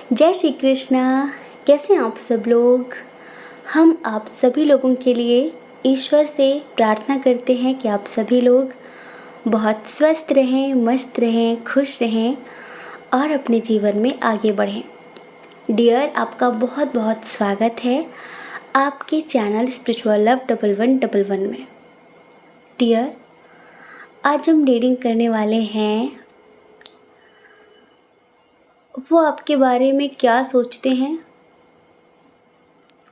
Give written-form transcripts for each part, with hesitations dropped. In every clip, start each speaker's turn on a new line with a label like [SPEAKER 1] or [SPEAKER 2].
[SPEAKER 1] जय श्री कृष्णा। कैसे हैं आप सब लोग। हम आप सभी लोगों के लिए ईश्वर से प्रार्थना करते हैं कि आप सभी लोग बहुत स्वस्थ रहें, मस्त रहें, खुश रहें और अपने जीवन में आगे बढ़ें। डियर, आपका बहुत बहुत स्वागत है आपके चैनल स्पिरिचुअल लव 1111 में। डियर, आज हम रीडिंग करने वाले हैं वो आपके बारे में क्या सोचते हैं,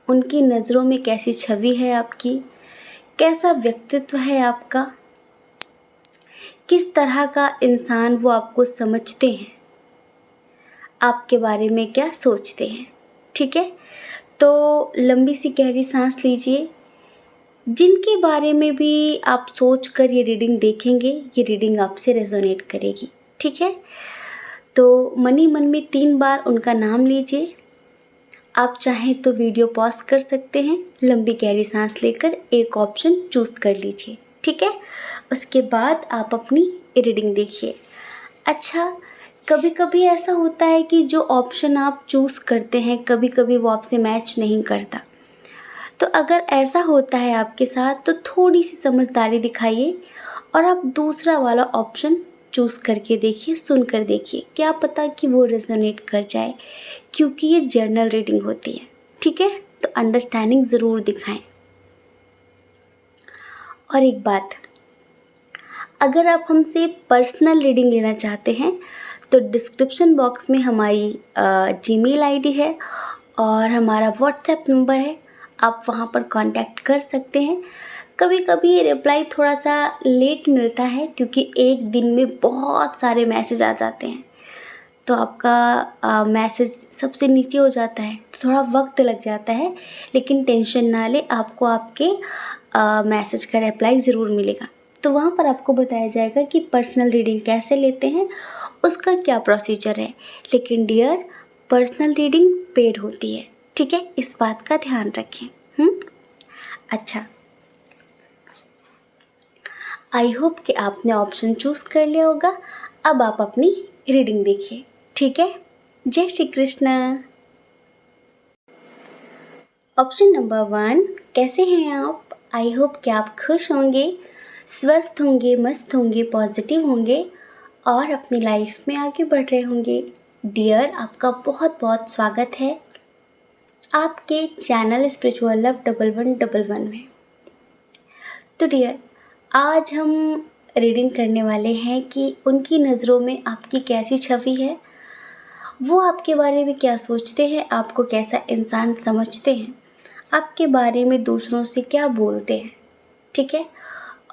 [SPEAKER 1] उनकी नज़रों में कैसी छवि है आपकी, कैसा व्यक्तित्व है आपका, किस तरह का इंसान वो आपको समझते हैं, आपके बारे में क्या सोचते हैं। ठीक है, तो लंबी सी गहरी सांस लीजिए। जिनके बारे में भी आप सोच कर ये रीडिंग देखेंगे, ये रीडिंग आपसे रेजोनेट करेगी। ठीक है, तो मनी मन में 3 बार उनका नाम लीजिए। आप चाहें तो वीडियो पॉज कर सकते हैं, लंबी गहरी सांस लेकर एक ऑप्शन चूज़ कर लीजिए। ठीक है, उसके बाद आप अपनी रीडिंग देखिए। अच्छा, कभी कभी ऐसा होता है कि जो ऑप्शन आप चूज़ करते हैं कभी कभी वो आपसे मैच नहीं करता। तो अगर ऐसा होता है आपके साथ तो थोड़ी सी समझदारी दिखाइए और आप दूसरा वाला ऑप्शन चूज़ करके देखिए, सुन कर देखिए, क्या पता कि वो रेजोनेट कर जाए, क्योंकि ये जर्नल रीडिंग होती है। ठीक है, तो अंडरस्टैंडिंग ज़रूर दिखाएं। और एक बात, अगर आप हमसे पर्सनल रीडिंग लेना चाहते हैं तो डिस्क्रिप्शन बॉक्स में हमारी जीमेल आईडी है और हमारा व्हाट्सएप नंबर है, आप वहाँ पर कांटेक्ट कर सकते हैं। कभी कभी रिप्लाई थोड़ा सा लेट मिलता है क्योंकि एक दिन में बहुत सारे मैसेज आ जाते हैं, तो आपका मैसेज सबसे नीचे हो जाता है तो थोड़ा वक्त लग जाता है, लेकिन टेंशन ना ले, आपको आपके मैसेज का रिप्लाई ज़रूर मिलेगा। तो वहाँ पर आपको बताया जाएगा कि पर्सनल रीडिंग कैसे लेते हैं, उसका क्या प्रोसीजर है। लेकिन डियर, पर्सनल रीडिंग पेड होती है। ठीक है, इस बात का ध्यान रखें। अच्छा, आई होप कि आपने ऑप्शन चूज़ कर लिया होगा। अब आप अपनी रीडिंग देखिए। ठीक है, जय श्री कृष्ण। ऑप्शन नंबर 1, कैसे हैं आप। आई होप कि आप खुश होंगे, स्वस्थ होंगे, मस्त होंगे, पॉजिटिव होंगे और अपनी लाइफ में आगे बढ़ रहे होंगे। डियर, आपका बहुत बहुत स्वागत है आपके चैनल स्पिरिचुअल लव 1111 में। तो डियर, आज हम रीडिंग करने वाले हैं कि उनकी नज़रों में आपकी कैसी छवि है, वो आपके बारे में क्या सोचते हैं, आपको कैसा इंसान समझते हैं, आपके बारे में दूसरों से क्या बोलते हैं। ठीक है,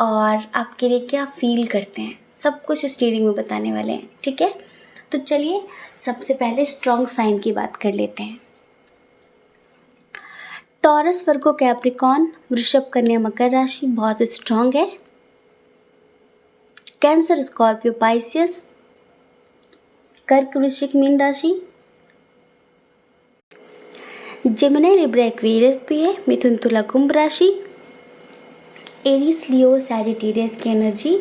[SPEAKER 1] और आपके लिए क्या फील करते हैं, सब कुछ इस रीडिंग में बताने वाले हैं। ठीक है, तो चलिए सबसे पहले स्ट्रॉन्ग साइन की बात कर लेते हैं। टॉरस, वर्गो, कैप्रिकॉर्न, वृषभ, कन्या, मकर राशि बहुत स्ट्रॉन्ग है। कैंसर, स्कॉर्पियो, पाइसियस, कर्क, वृश्चिक, मीन राशि, जेमिनी, लिब्रा, एक्वेरियस भी है। मिथुन, तुला, कुंभ राशि, एरीज, लियो, सैजिटेरियस की एनर्जी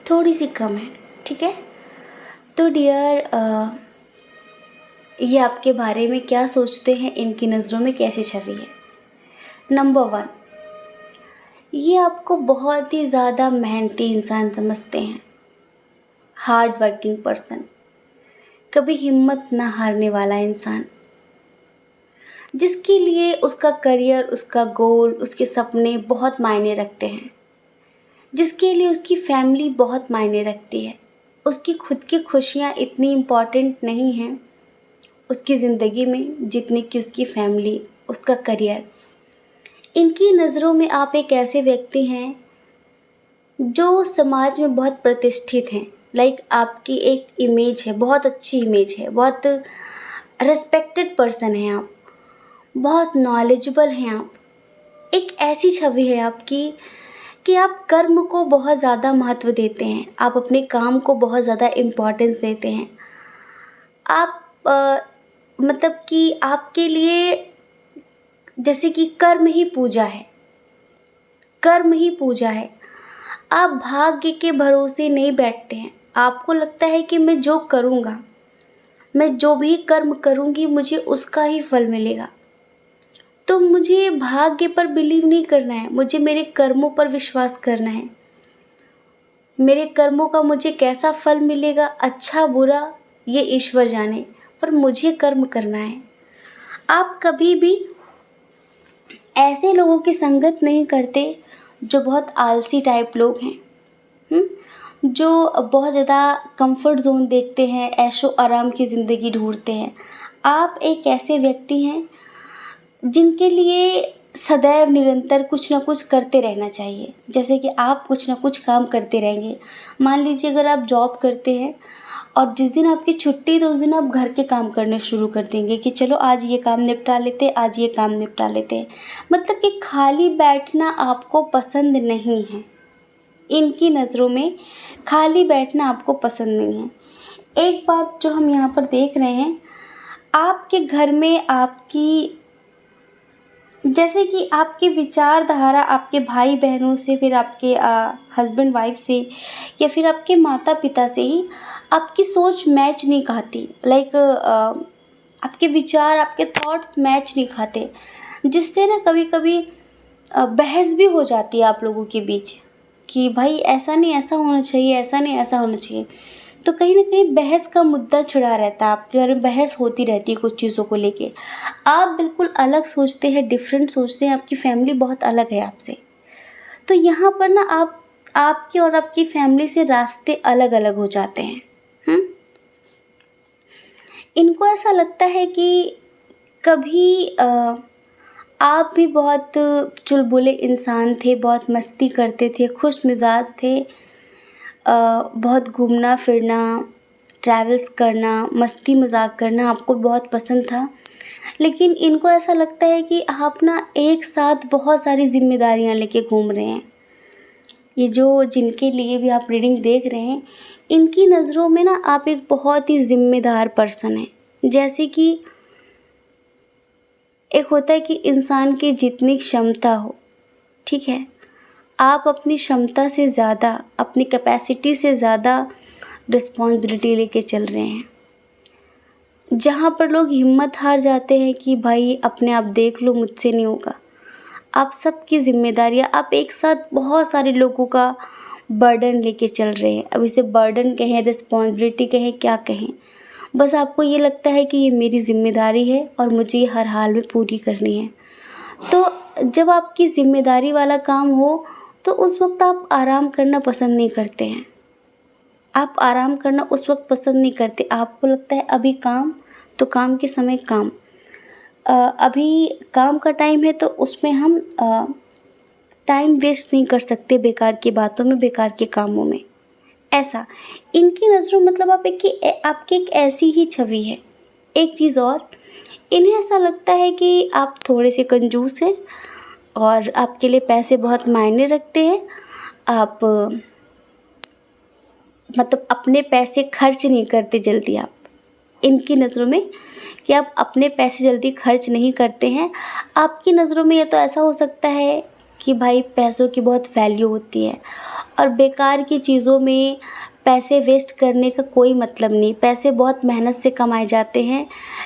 [SPEAKER 1] थोड़ी सी कम है। ठीक है, तो डियर, ये आपके बारे में क्या सोचते हैं, इनकी नज़रों में कैसी छवि है। नंबर 1, ये आपको बहुत ही ज़्यादा मेहनती इंसान समझते हैं, हार्ड वर्किंग पर्सन, कभी हिम्मत ना हारने वाला इंसान, जिसके लिए उसका करियर, उसका गोल, उसके सपने बहुत मायने रखते हैं, जिसके लिए उसकी फैमिली बहुत मायने रखती है। उसकी खुद की खुशियाँ इतनी इम्पॉर्टेंट नहीं हैं उसकी ज़िंदगी में जितनी कि उसकी फैमिली, उसका करियर। इनकी नज़रों में आप एक ऐसे व्यक्ति हैं जो समाज में बहुत प्रतिष्ठित हैं। लाइक आपकी एक इमेज है, बहुत अच्छी इमेज है, बहुत रिस्पेक्टेड पर्सन हैं आप, बहुत नॉलेजेबल हैं आप। एक ऐसी छवि है आपकी कि आप कर्म को बहुत ज़्यादा महत्व देते हैं, आप अपने काम को बहुत ज़्यादा इम्पोर्टेंस देते हैं। आप मतलब कि आपके लिए जैसे कि कर्म ही पूजा है, कर्म ही पूजा है। आप भाग्य के भरोसे नहीं बैठते हैं। आपको लगता है कि मैं जो करूँगा, मैं जो भी कर्म करूँगी मुझे उसका ही फल मिलेगा। तो मुझे भाग्य पर बिलीव नहीं करना है, मुझे मेरे कर्मों पर विश्वास करना है। मेरे कर्मों का मुझे कैसा फल मिलेगा, अच्छा बुरा, ये ईश्वर जाने, पर मुझे कर्म करना है। आप कभी भी ऐसे लोगों की संगत नहीं करते जो बहुत आलसी टाइप लोग हैं, जो बहुत ज़्यादा कंफर्ट जोन देखते हैं, ऐशो आराम की ज़िंदगी ढूंढते हैं। आप एक ऐसे व्यक्ति हैं जिनके लिए सदैव निरंतर कुछ ना कुछ करते रहना चाहिए। जैसे कि आप कुछ ना कुछ काम करते रहेंगे। मान लीजिए अगर आप जॉब करते हैं और जिस दिन आपकी छुट्टी तो उस दिन आप घर के काम करने शुरू कर देंगे कि चलो आज ये काम निपटा लेते हैं, आज ये काम निपटा लेते हैं। मतलब कि खाली बैठना आपको पसंद नहीं है। इनकी नज़रों में खाली बैठना आपको पसंद नहीं है। एक बात जो हम यहाँ पर देख रहे हैं, आपके घर में आपकी, जैसे कि आपकी विचारधारा आपके भाई बहनों से, फिर आपके हस्बैंड वाइफ से, या फिर आपके माता पिता से ही आपकी सोच मैच नहीं खाती। लाइक आपके विचार, आपके थॉट्स मैच नहीं खाते, जिससे ना कभी कभी बहस भी हो जाती है आप लोगों के बीच कि भाई ऐसा नहीं ऐसा होना चाहिए, ऐसा नहीं ऐसा होना चाहिए। तो कहीं ना कहीं बहस का मुद्दा छिड़ा रहता है, आपके घर में बहस होती रहती है कुछ चीज़ों को लेके। आप बिल्कुल अलग सोचते हैं, डिफरेंट सोचते हैं, आपकी फैमिली बहुत अलग है आपसे। तो यहाँ पर ना आपके और आपकी फैमिली से रास्ते अलग अलग हो जाते हैं। इनको ऐसा लगता है कि कभी आप भी बहुत चुलबुले इंसान थे, बहुत मस्ती करते थे, खुश मिजाज थे, बहुत घूमना फिरना, ट्रैवल्स करना, मस्ती मजाक करना आपको बहुत पसंद था। लेकिन इनको ऐसा लगता है कि आप ना एक साथ बहुत सारी जिम्मेदारियां लेके घूम रहे हैं। ये जो जिनके लिए भी आप रीडिंग देख रहे हैं, इनकी नज़रों में ना आप एक बहुत ही जिम्मेदार पर्सन हैं। जैसे कि एक होता है कि इंसान की जितनी क्षमता हो, ठीक है, आप अपनी क्षमता से ज़्यादा, अपनी कैपेसिटी से ज़्यादा रिस्पॉन्सिबिलिटी लेके चल रहे हैं। जहाँ पर लोग हिम्मत हार जाते हैं कि भाई अपने आप देख लो, मुझसे नहीं होगा, आप सबकी जिम्मेदारियाँ, आप एक साथ बहुत सारे लोगों का बर्डन लेके चल रहे हैं। अब इसे बर्डन कहें, रिस्पॉन्सिबिलिटी कहें, क्या कहें, बस आपको ये लगता है कि ये मेरी जिम्मेदारी है और मुझे ये हर हाल में पूरी करनी है। तो जब आपकी ज़िम्मेदारी वाला काम हो तो उस वक्त आप आराम करना पसंद नहीं करते हैं। आप आराम करना उस वक्त पसंद नहीं करते। आपको लगता है अभी काम, तो काम के समय काम, अभी काम का टाइम है तो उसमें हम टाइम वेस्ट नहीं कर सकते बेकार की बातों में, बेकार के कामों में। ऐसा इनकी नज़रों मतलब आपकी एक ऐसी ही छवि है। एक चीज़ और, इन्हें ऐसा लगता है कि आप थोड़े से कंजूस हैं और आपके लिए पैसे बहुत मायने रखते हैं। आप मतलब अपने पैसे खर्च नहीं करते जल्दी। आप, इनकी नज़रों में कि आप अपने पैसे जल्दी खर्च नहीं करते हैं। आपकी नज़रों में ये तो ऐसा हो सकता है कि भाई पैसों की बहुत वैल्यू होती है और बेकार की चीज़ों में पैसे वेस्ट करने का कोई मतलब नहीं। पैसे बहुत मेहनत से कमाए जाते हैं,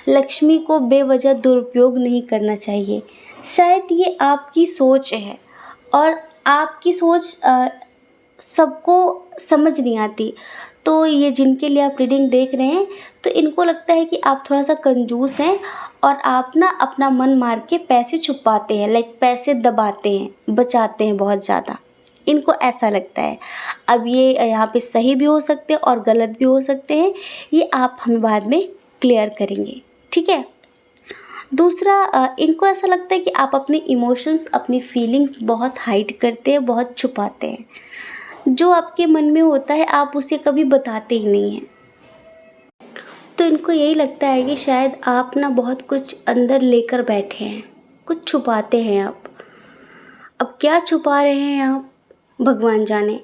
[SPEAKER 1] लक्ष्मी को बेवजह दुरुपयोग नहीं करना चाहिए। शायद ये आपकी सोच है और आपकी सोच सबको समझ नहीं आती। तो ये जिनके लिए आप रीडिंग देख रहे हैं, तो इनको लगता है कि आप थोड़ा सा कंजूस हैं और आप ना अपना मन मार के पैसे छुपाते हैं, लाइक पैसे दबाते हैं, बचाते हैं बहुत ज़्यादा। इनको ऐसा लगता है। अब ये यहाँ पे सही भी हो सकते हैं और गलत भी हो सकते हैं, ये आप हमें बाद में क्लियर करेंगे, ठीक है। दूसरा, इनको ऐसा लगता है कि आप अपने इमोशंस, अपनी फीलिंग्स बहुत हाइड करते हैं, बहुत छुपाते हैं। जो आपके मन में होता है आप उसे कभी बताते ही नहीं हैं। तो इनको यही लगता है कि शायद आप ना बहुत कुछ अंदर लेकर बैठे हैं, कुछ छुपाते हैं आप। अब क्या छुपा रहे हैं आप, भगवान जाने।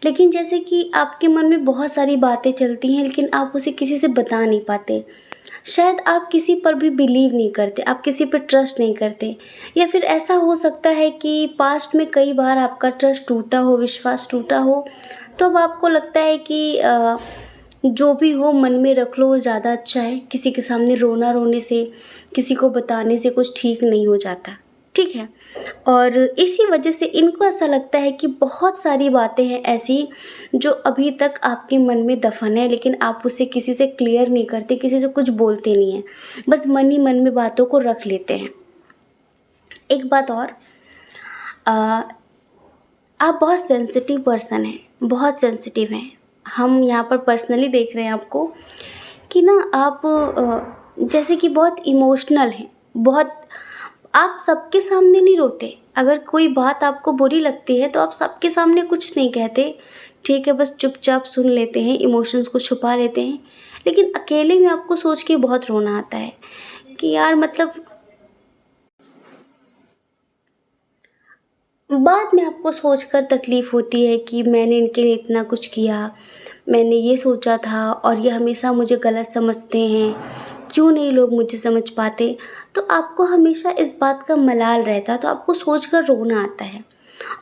[SPEAKER 1] लेकिन जैसे कि आपके मन में बहुत सारी बातें चलती हैं लेकिन आप उसे किसी से बता नहीं पाते। शायद आप किसी पर भी बिलीव नहीं करते, आप किसी पर ट्रस्ट नहीं करते, या फिर ऐसा हो सकता है कि पास्ट में कई बार आपका ट्रस्ट टूटा हो, विश्वास टूटा हो। तो अब आपको लगता है कि जो भी हो मन में रख लो, वो ज़्यादा अच्छा है। किसी के सामने रोना रोने से, किसी को बताने से कुछ ठीक नहीं हो जाता, ठीक है। और इसी वजह से इनको ऐसा लगता है कि बहुत सारी बातें हैं ऐसी जो अभी तक आपके मन में दफन है, लेकिन आप उसे किसी से क्लियर नहीं करते, किसी से कुछ बोलते नहीं हैं, बस मन ही मन में बातों को रख लेते हैं। एक बात और, आ, आप बहुत सेंसिटिव पर्सन हैं, बहुत सेंसिटिव हैं। हम यहाँ पर पर्सनली देख रहे हैं आपको कि ना आप जैसे कि बहुत इमोशनल हैं, बहुत। आप सबके सामने नहीं रोते, अगर कोई बात आपको बुरी लगती है तो आप सबके सामने कुछ नहीं कहते, ठीक है, बस चुपचाप सुन लेते हैं, इमोशंस को छुपा लेते हैं। लेकिन अकेले में आपको सोच के बहुत रोना आता है कि यार मतलब बाद में आपको सोचकर तकलीफ़ होती है कि मैंने इनके लिए इतना कुछ किया, मैंने ये सोचा था और ये हमेशा मुझे गलत समझते हैं, क्यों नहीं लोग मुझे समझ पाते। तो आपको हमेशा इस बात का मलाल रहता है, तो आपको सोचकर रोना आता है।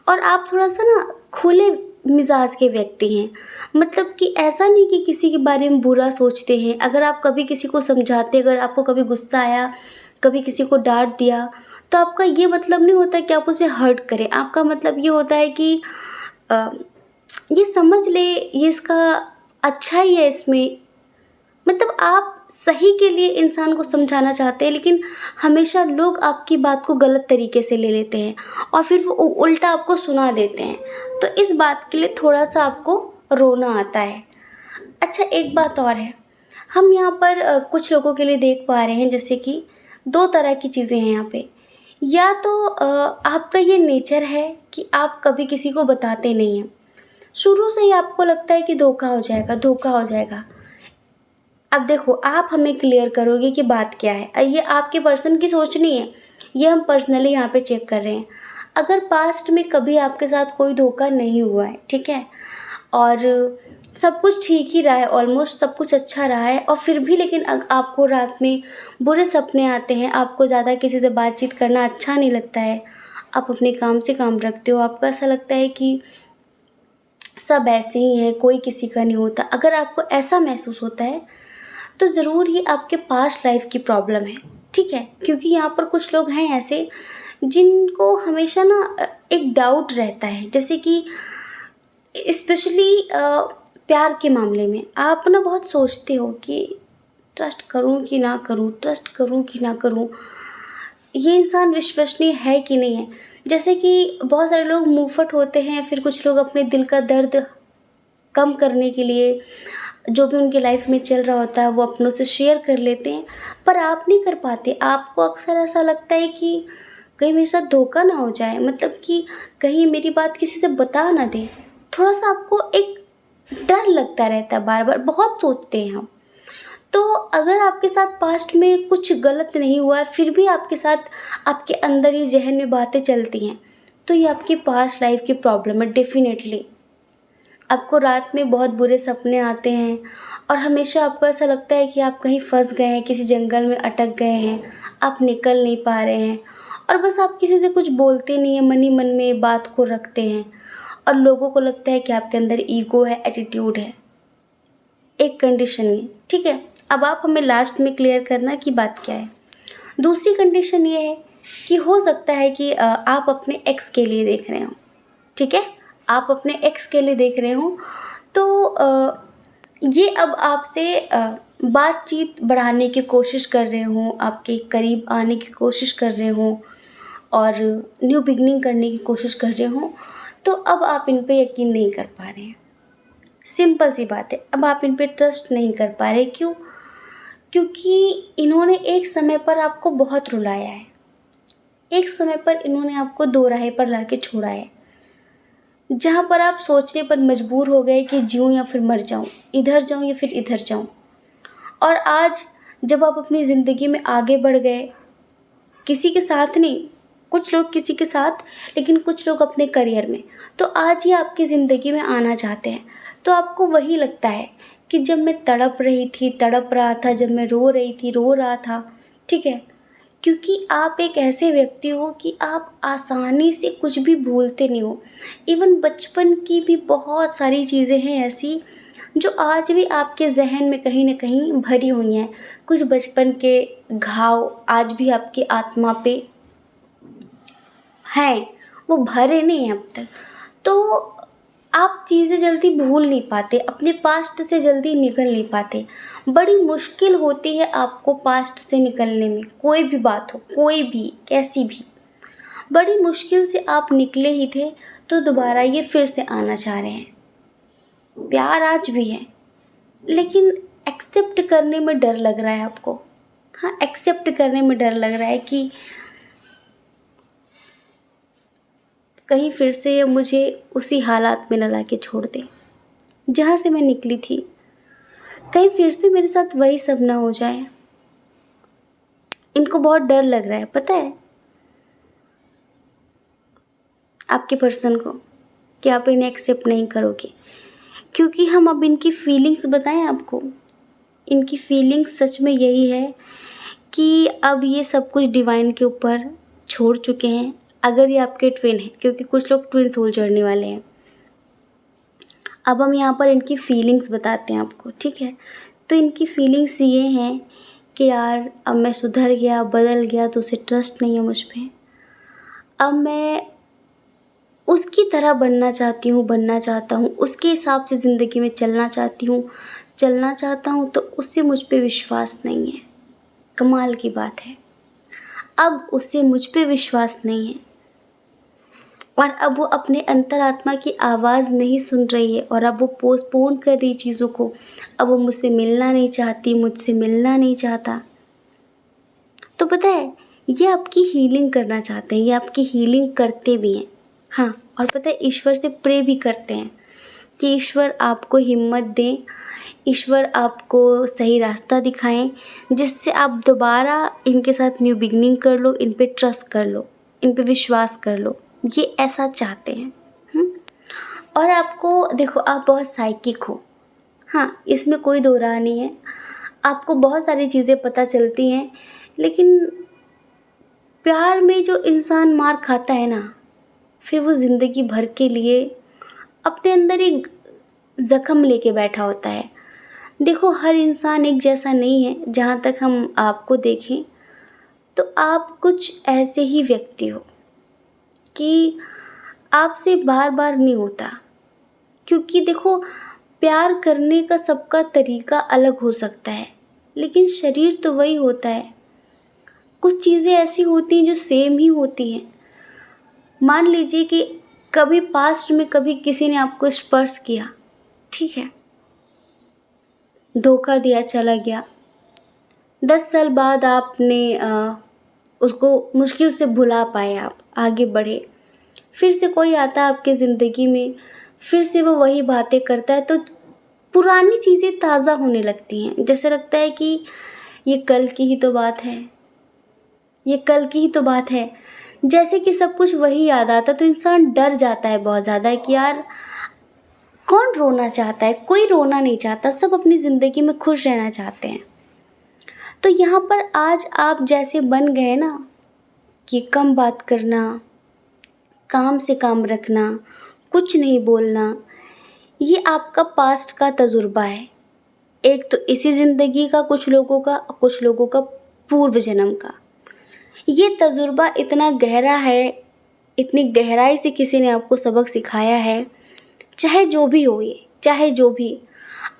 [SPEAKER 1] और आप थोड़ा-सा ना खुले मिज़ाज के व्यक्ति हैं, मतलब कि ऐसा नहीं कि किसी के बारे में बुरा सोचते हैं। अगर आप कभी किसी को समझाते, अगर आपको कभी गुस्सा आया, कभी किसी को डाँट दिया, तो आपका ये मतलब नहीं होता कि आप उसे हर्ट करें। आपका मतलब ये होता है कि अ, ये समझ ले, ये इसका अच्छा ही है इसमें। मतलब आप सही के लिए इंसान को समझाना चाहते हैं, लेकिन हमेशा लोग आपकी बात को गलत तरीके से ले लेते हैं और फिर वो उल्टा आपको सुना देते हैं। तो इस बात के लिए थोड़ा-सा आपको रोना आता है। अच्छा, एक बात और है, हम यहाँ पर कुछ लोगों के लिए देख पा रहे हैं, जैसे कि 2 तरह की चीज़ें हैं यहाँ पे। या तो आपका ये नेचर है कि आप कभी किसी को बताते नहीं हैं। शुरू से ही आपको लगता है कि धोखा हो जाएगा, धोखा हो जाएगा। अब देखो, आप हमें क्लियर करोगे कि बात क्या है। ये आपके पर्सन की सोच नहीं है, ये हम पर्सनली यहाँ पे चेक कर रहे हैं। अगर पास्ट में कभी आपके साथ कोई धोखा नहीं हुआ है, ठीक है, और सब कुछ ठीक ही रहा है, ऑलमोस्ट सब कुछ अच्छा रहा है, और फिर भी लेकिन आपको रात में बुरे सपने आते हैं, आपको ज़्यादा किसी से बातचीत करना अच्छा नहीं लगता है, आप अपने काम से काम रखते हो, आपको ऐसा लगता है कि सब ऐसे ही हैं, कोई किसी का नहीं होता। अगर आपको ऐसा महसूस होता है तो ज़रूर ये आपके पास्ट लाइफ की प्रॉब्लम है, ठीक है। क्योंकि यहाँ पर कुछ लोग हैं ऐसे जिनको हमेशा ना एक डाउट रहता है, जैसे कि स्पेशली प्यार के मामले में आप ना बहुत सोचते हो कि ट्रस्ट करूँ कि ना करूँ, ट्रस्ट करूँ कि ना करूँ, ये इंसान विश्वसनीय है कि नहीं है। जैसे कि बहुत सारे लोग मुँहफट होते हैं, फिर कुछ लोग अपने दिल का दर्द कम करने के लिए जो भी उनकी लाइफ में चल रहा होता है वो अपनों से शेयर कर लेते हैं, पर आप नहीं कर पाते। आपको अक्सर ऐसा लगता है कि कहीं मेरे साथ धोखा ना हो जाए, मतलब कि कहीं मेरी बात किसी से बता ना दे। थोड़ा-सा आपको एक डर लगता रहता है, बार-बार बहुत सोचते हैं हम। तो अगर आपके साथ पास्ट में कुछ गलत नहीं हुआ है, फिर भी आपके साथ आपके अंदर ही ज़हन में बातें चलती हैं, तो ये आपकी पास्ट लाइफ की प्रॉब्लम है डेफ़िनेटली। आपको रात में बहुत बुरे सपने आते हैं और हमेशा आपको ऐसा लगता है कि आप कहीं फँस गए हैं, किसी जंगल में अटक गए हैं, आप निकल नहीं पा रहे हैं, और बस आप किसी से कुछ बोलते नहीं हैं, मन ही मन में बात को रखते हैं, और लोगों को लगता है कि आपके अंदर ईगो है, एटीट्यूड है। एक कंडीशन ये, ठीक है। अब आप हमें लास्ट में क्लियर करना कि बात क्या है। दूसरी कंडीशन ये है कि हो सकता है कि आप अपने एक्स के लिए देख रहे हो, ठीक है, आप अपने एक्स के लिए देख रहे हो, तो ये अब आपसे बातचीत बढ़ाने की कोशिश कर रहे हो, आपके करीब आने की कोशिश कर रहे हो और न्यू बिगनिंग करने की कोशिश कर रहे हो, तो अब आप इन पे यकीन नहीं कर पा रहे हैं। सिंपल सी बात है, अब आप इन पे ट्रस्ट नहीं कर पा रहे। क्यों? क्योंकि इन्होंने एक समय पर आपको बहुत रुलाया है, एक समय पर इन्होंने आपको दो राह पर लाके छोड़ा है, जहाँ पर आप सोचने पर मजबूर हो गए कि जीऊँ या फिर मर जाऊँ, इधर जाऊँ या फिर इधर जाऊँ। और आज जब आप अपनी ज़िंदगी में आगे बढ़ गए, किसी के साथ नहीं, कुछ लोग किसी के साथ, लेकिन कुछ लोग अपने करियर में, तो आज ये आपकी ज़िंदगी में आना चाहते हैं। तो आपको वही लगता है कि जब मैं तड़प रही थी, तड़प रहा था, जब मैं रो रही थी, रो रहा था, ठीक है। क्योंकि आप एक ऐसे व्यक्ति हो कि आप आसानी से कुछ भी भूलते नहीं हो। इवन बचपन की भी बहुत सारी चीज़ें हैं ऐसी जो आज भी आपके ज़हन में कहीं न कहीं भरी हुई हैं। कुछ बचपन के घाव आज भी आपकी आत्मा पे हैं, वो भरे नहीं हैं अब तक। तो आप चीज़ें जल्दी भूल नहीं पाते, अपने पास्ट से जल्दी निकल नहीं पाते। बड़ी मुश्किल होती है आपको पास्ट से निकलने में, कोई भी बात हो, कोई भी, कैसी भी। बड़ी मुश्किल से आप निकले ही थे, तो दोबारा ये फिर से आना चाह रहे हैं। प्यार आज भी है, लेकिन एक्सेप्ट करने में डर लग रहा है आपको। हाँ, एक्सेप्ट करने में डर लग रहा है कि कहीं फिर से ये मुझे उसी हालात में न लाके छोड़ दे जहाँ से मैं निकली थी। कहीं फिर से मेरे साथ वही सब ना हो जाए। इनको बहुत डर लग रहा है, पता है आपके पर्सन को, कि आप इन्हें एक्सेप्ट नहीं करोगे। क्योंकि हम अब इनकी फीलिंग्स बताएं आपको, इनकी फीलिंग्स सच में यही है कि अब ये सब कुछ डिवाइन के ऊपर छोड़ चुके हैं। अगर ये आपके ट्विन हैं, क्योंकि कुछ लोग ट्विन सोल जर्नी वाले हैं। अब हम यहाँ पर इनकी फीलिंग्स बताते हैं आपको, ठीक है। तो इनकी फीलिंग्स ये हैं कि यार अब मैं सुधर गया, बदल गया, तो उसे ट्रस्ट नहीं है मुझ पे। अब मैं उसकी तरह बनना चाहता हूँ, उसके हिसाब से ज़िंदगी में चलना चाहता हूँ, तो उसे मुझ पे विश्वास नहीं है। कमाल की बात है, अब उसे मुझ पे विश्वास नहीं है, और अब वो अपने अंतरात्मा की आवाज़ नहीं सुन रही है, और अब वो पोस्टपोन कर रही चीज़ों को। अब वो मुझसे मिलना नहीं चाहती, मुझसे मिलना नहीं चाहता। तो पता है, ये आपकी हीलिंग करना चाहते हैं, ये आपकी हीलिंग करते भी हैं। हाँ, और पता है ईश्वर से प्रे भी करते हैं कि ईश्वर आपको हिम्मत दें, ईश्वर आपको सही रास्ता दिखाएं, जिससे आप दोबारा इनके साथ न्यू बिगनिंग कर लो, इन पे ट्रस्ट कर लो, इन पे विश्वास कर लो। ये ऐसा चाहते हैं। और आपको देखो, आप बहुत साइकिक हो। हाँ, इसमें कोई दो राह नहीं है। आपको बहुत सारी चीज़ें पता चलती हैं, लेकिन प्यार में जो इंसान मार खाता है ना, फिर वो ज़िंदगी भर के लिए अपने अंदर एक ज़ख्म लेके बैठा होता है। देखो, हर इंसान एक जैसा नहीं है। जहाँ तक हम आपको देखें, तो आप कुछ ऐसे ही व्यक्ति हो कि आपसे बार बार नहीं होता। क्योंकि देखो, प्यार करने का सबका तरीका अलग हो सकता है, लेकिन शरीर तो वही होता है। कुछ चीज़ें ऐसी होती हैं जो सेम ही होती हैं। मान लीजिए कि कभी पास्ट में कभी किसी ने आपको स्पर्श किया, ठीक है, धोखा दिया, चला गया। 10 साल बाद आपने उसको मुश्किल से भुला पाए, आप आगे बढ़े, फिर से कोई आता है आपकी ज़िंदगी में, फिर से वो वही बातें करता है, तो पुरानी चीज़ें ताज़ा होने लगती हैं। जैसे लगता है कि ये कल की ही तो बात है, ये कल की ही तो बात है। जैसे कि सब कुछ वही याद आता, तो इंसान डर जाता है बहुत ज़्यादा कि यार कौन रोना चाहता है, कोई रोना नहीं चाहता, सब अपनी ज़िंदगी में खुश रहना चाहते हैं। तो यहाँ पर आज आप जैसे बन गए ना कि कम बात करना, काम से काम रखना, कुछ नहीं बोलना, ये आपका पास्ट का तजुर्बा है। एक तो इसी ज़िंदगी का, कुछ लोगों का पूर्व जन्म का। ये तजुर्बा इतना गहरा है, इतनी गहराई से किसी ने आपको सबक सिखाया है। चाहे जो भी हो ये, चाहे जो भी,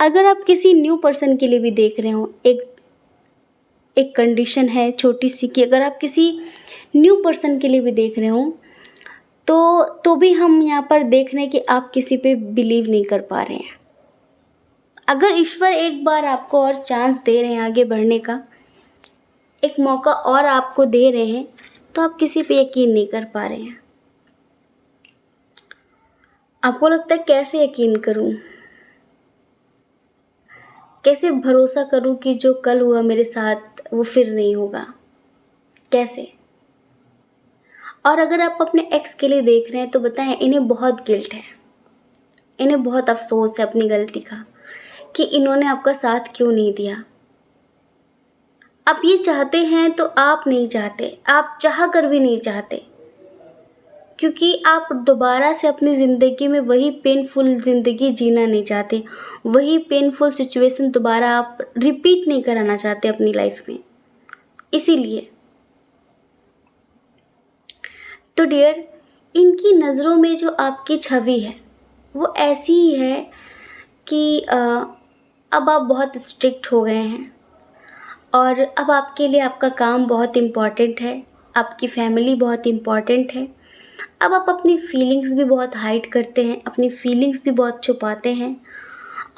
[SPEAKER 1] अगर आप किसी न्यू पर्सन के लिए भी देख रहे हो, एक कंडीशन है छोटी सी कि अगर आप किसी न्यू पर्सन के लिए भी देख रहे हो, तो भी हम यहाँ पर देख रहे हैं कि आप किसी पे बिलीव नहीं कर पा रहे हैं। अगर ईश्वर एक बार आपको और चांस दे रहे हैं आगे बढ़ने का, एक मौका और आपको दे रहे हैं, तो आप किसी पे यकीन नहीं कर पा रहे हैं। आपको लगता है कैसे यकीन करूं, कैसे भरोसा करूं कि जो कल हुआ मेरे साथ वो फिर नहीं होगा, कैसे। और अगर आप अपने एक्स के लिए देख रहे हैं, तो बताएं, इन्हें बहुत गिल्ट है, इन्हें बहुत अफसोस है अपनी गलती का कि इन्होंने आपका साथ क्यों नहीं दिया। आप ये चाहते हैं तो आप नहीं चाहते, आप चाह कर भी नहीं चाहते, क्योंकि आप दोबारा से अपनी ज़िंदगी में वही पेनफुल ज़िंदगी जीना नहीं चाहते, वही पेनफुल सिचुएशन दोबारा आप रिपीट नहीं कराना चाहते अपनी लाइफ में। इसीलिए तो डियर, इनकी नज़रों में जो आपकी छवि है वो ऐसी ही है कि अब आप बहुत स्ट्रिक्ट हो गए हैं और अब आपके लिए आपका काम बहुत इम्पॉर्टेंट है, आपकी फैमिली बहुत इम्पॉर्टेंट है। अब आप अपनी फीलिंग्स भी बहुत हाइड करते हैं, अपनी फीलिंग्स भी बहुत छुपाते हैं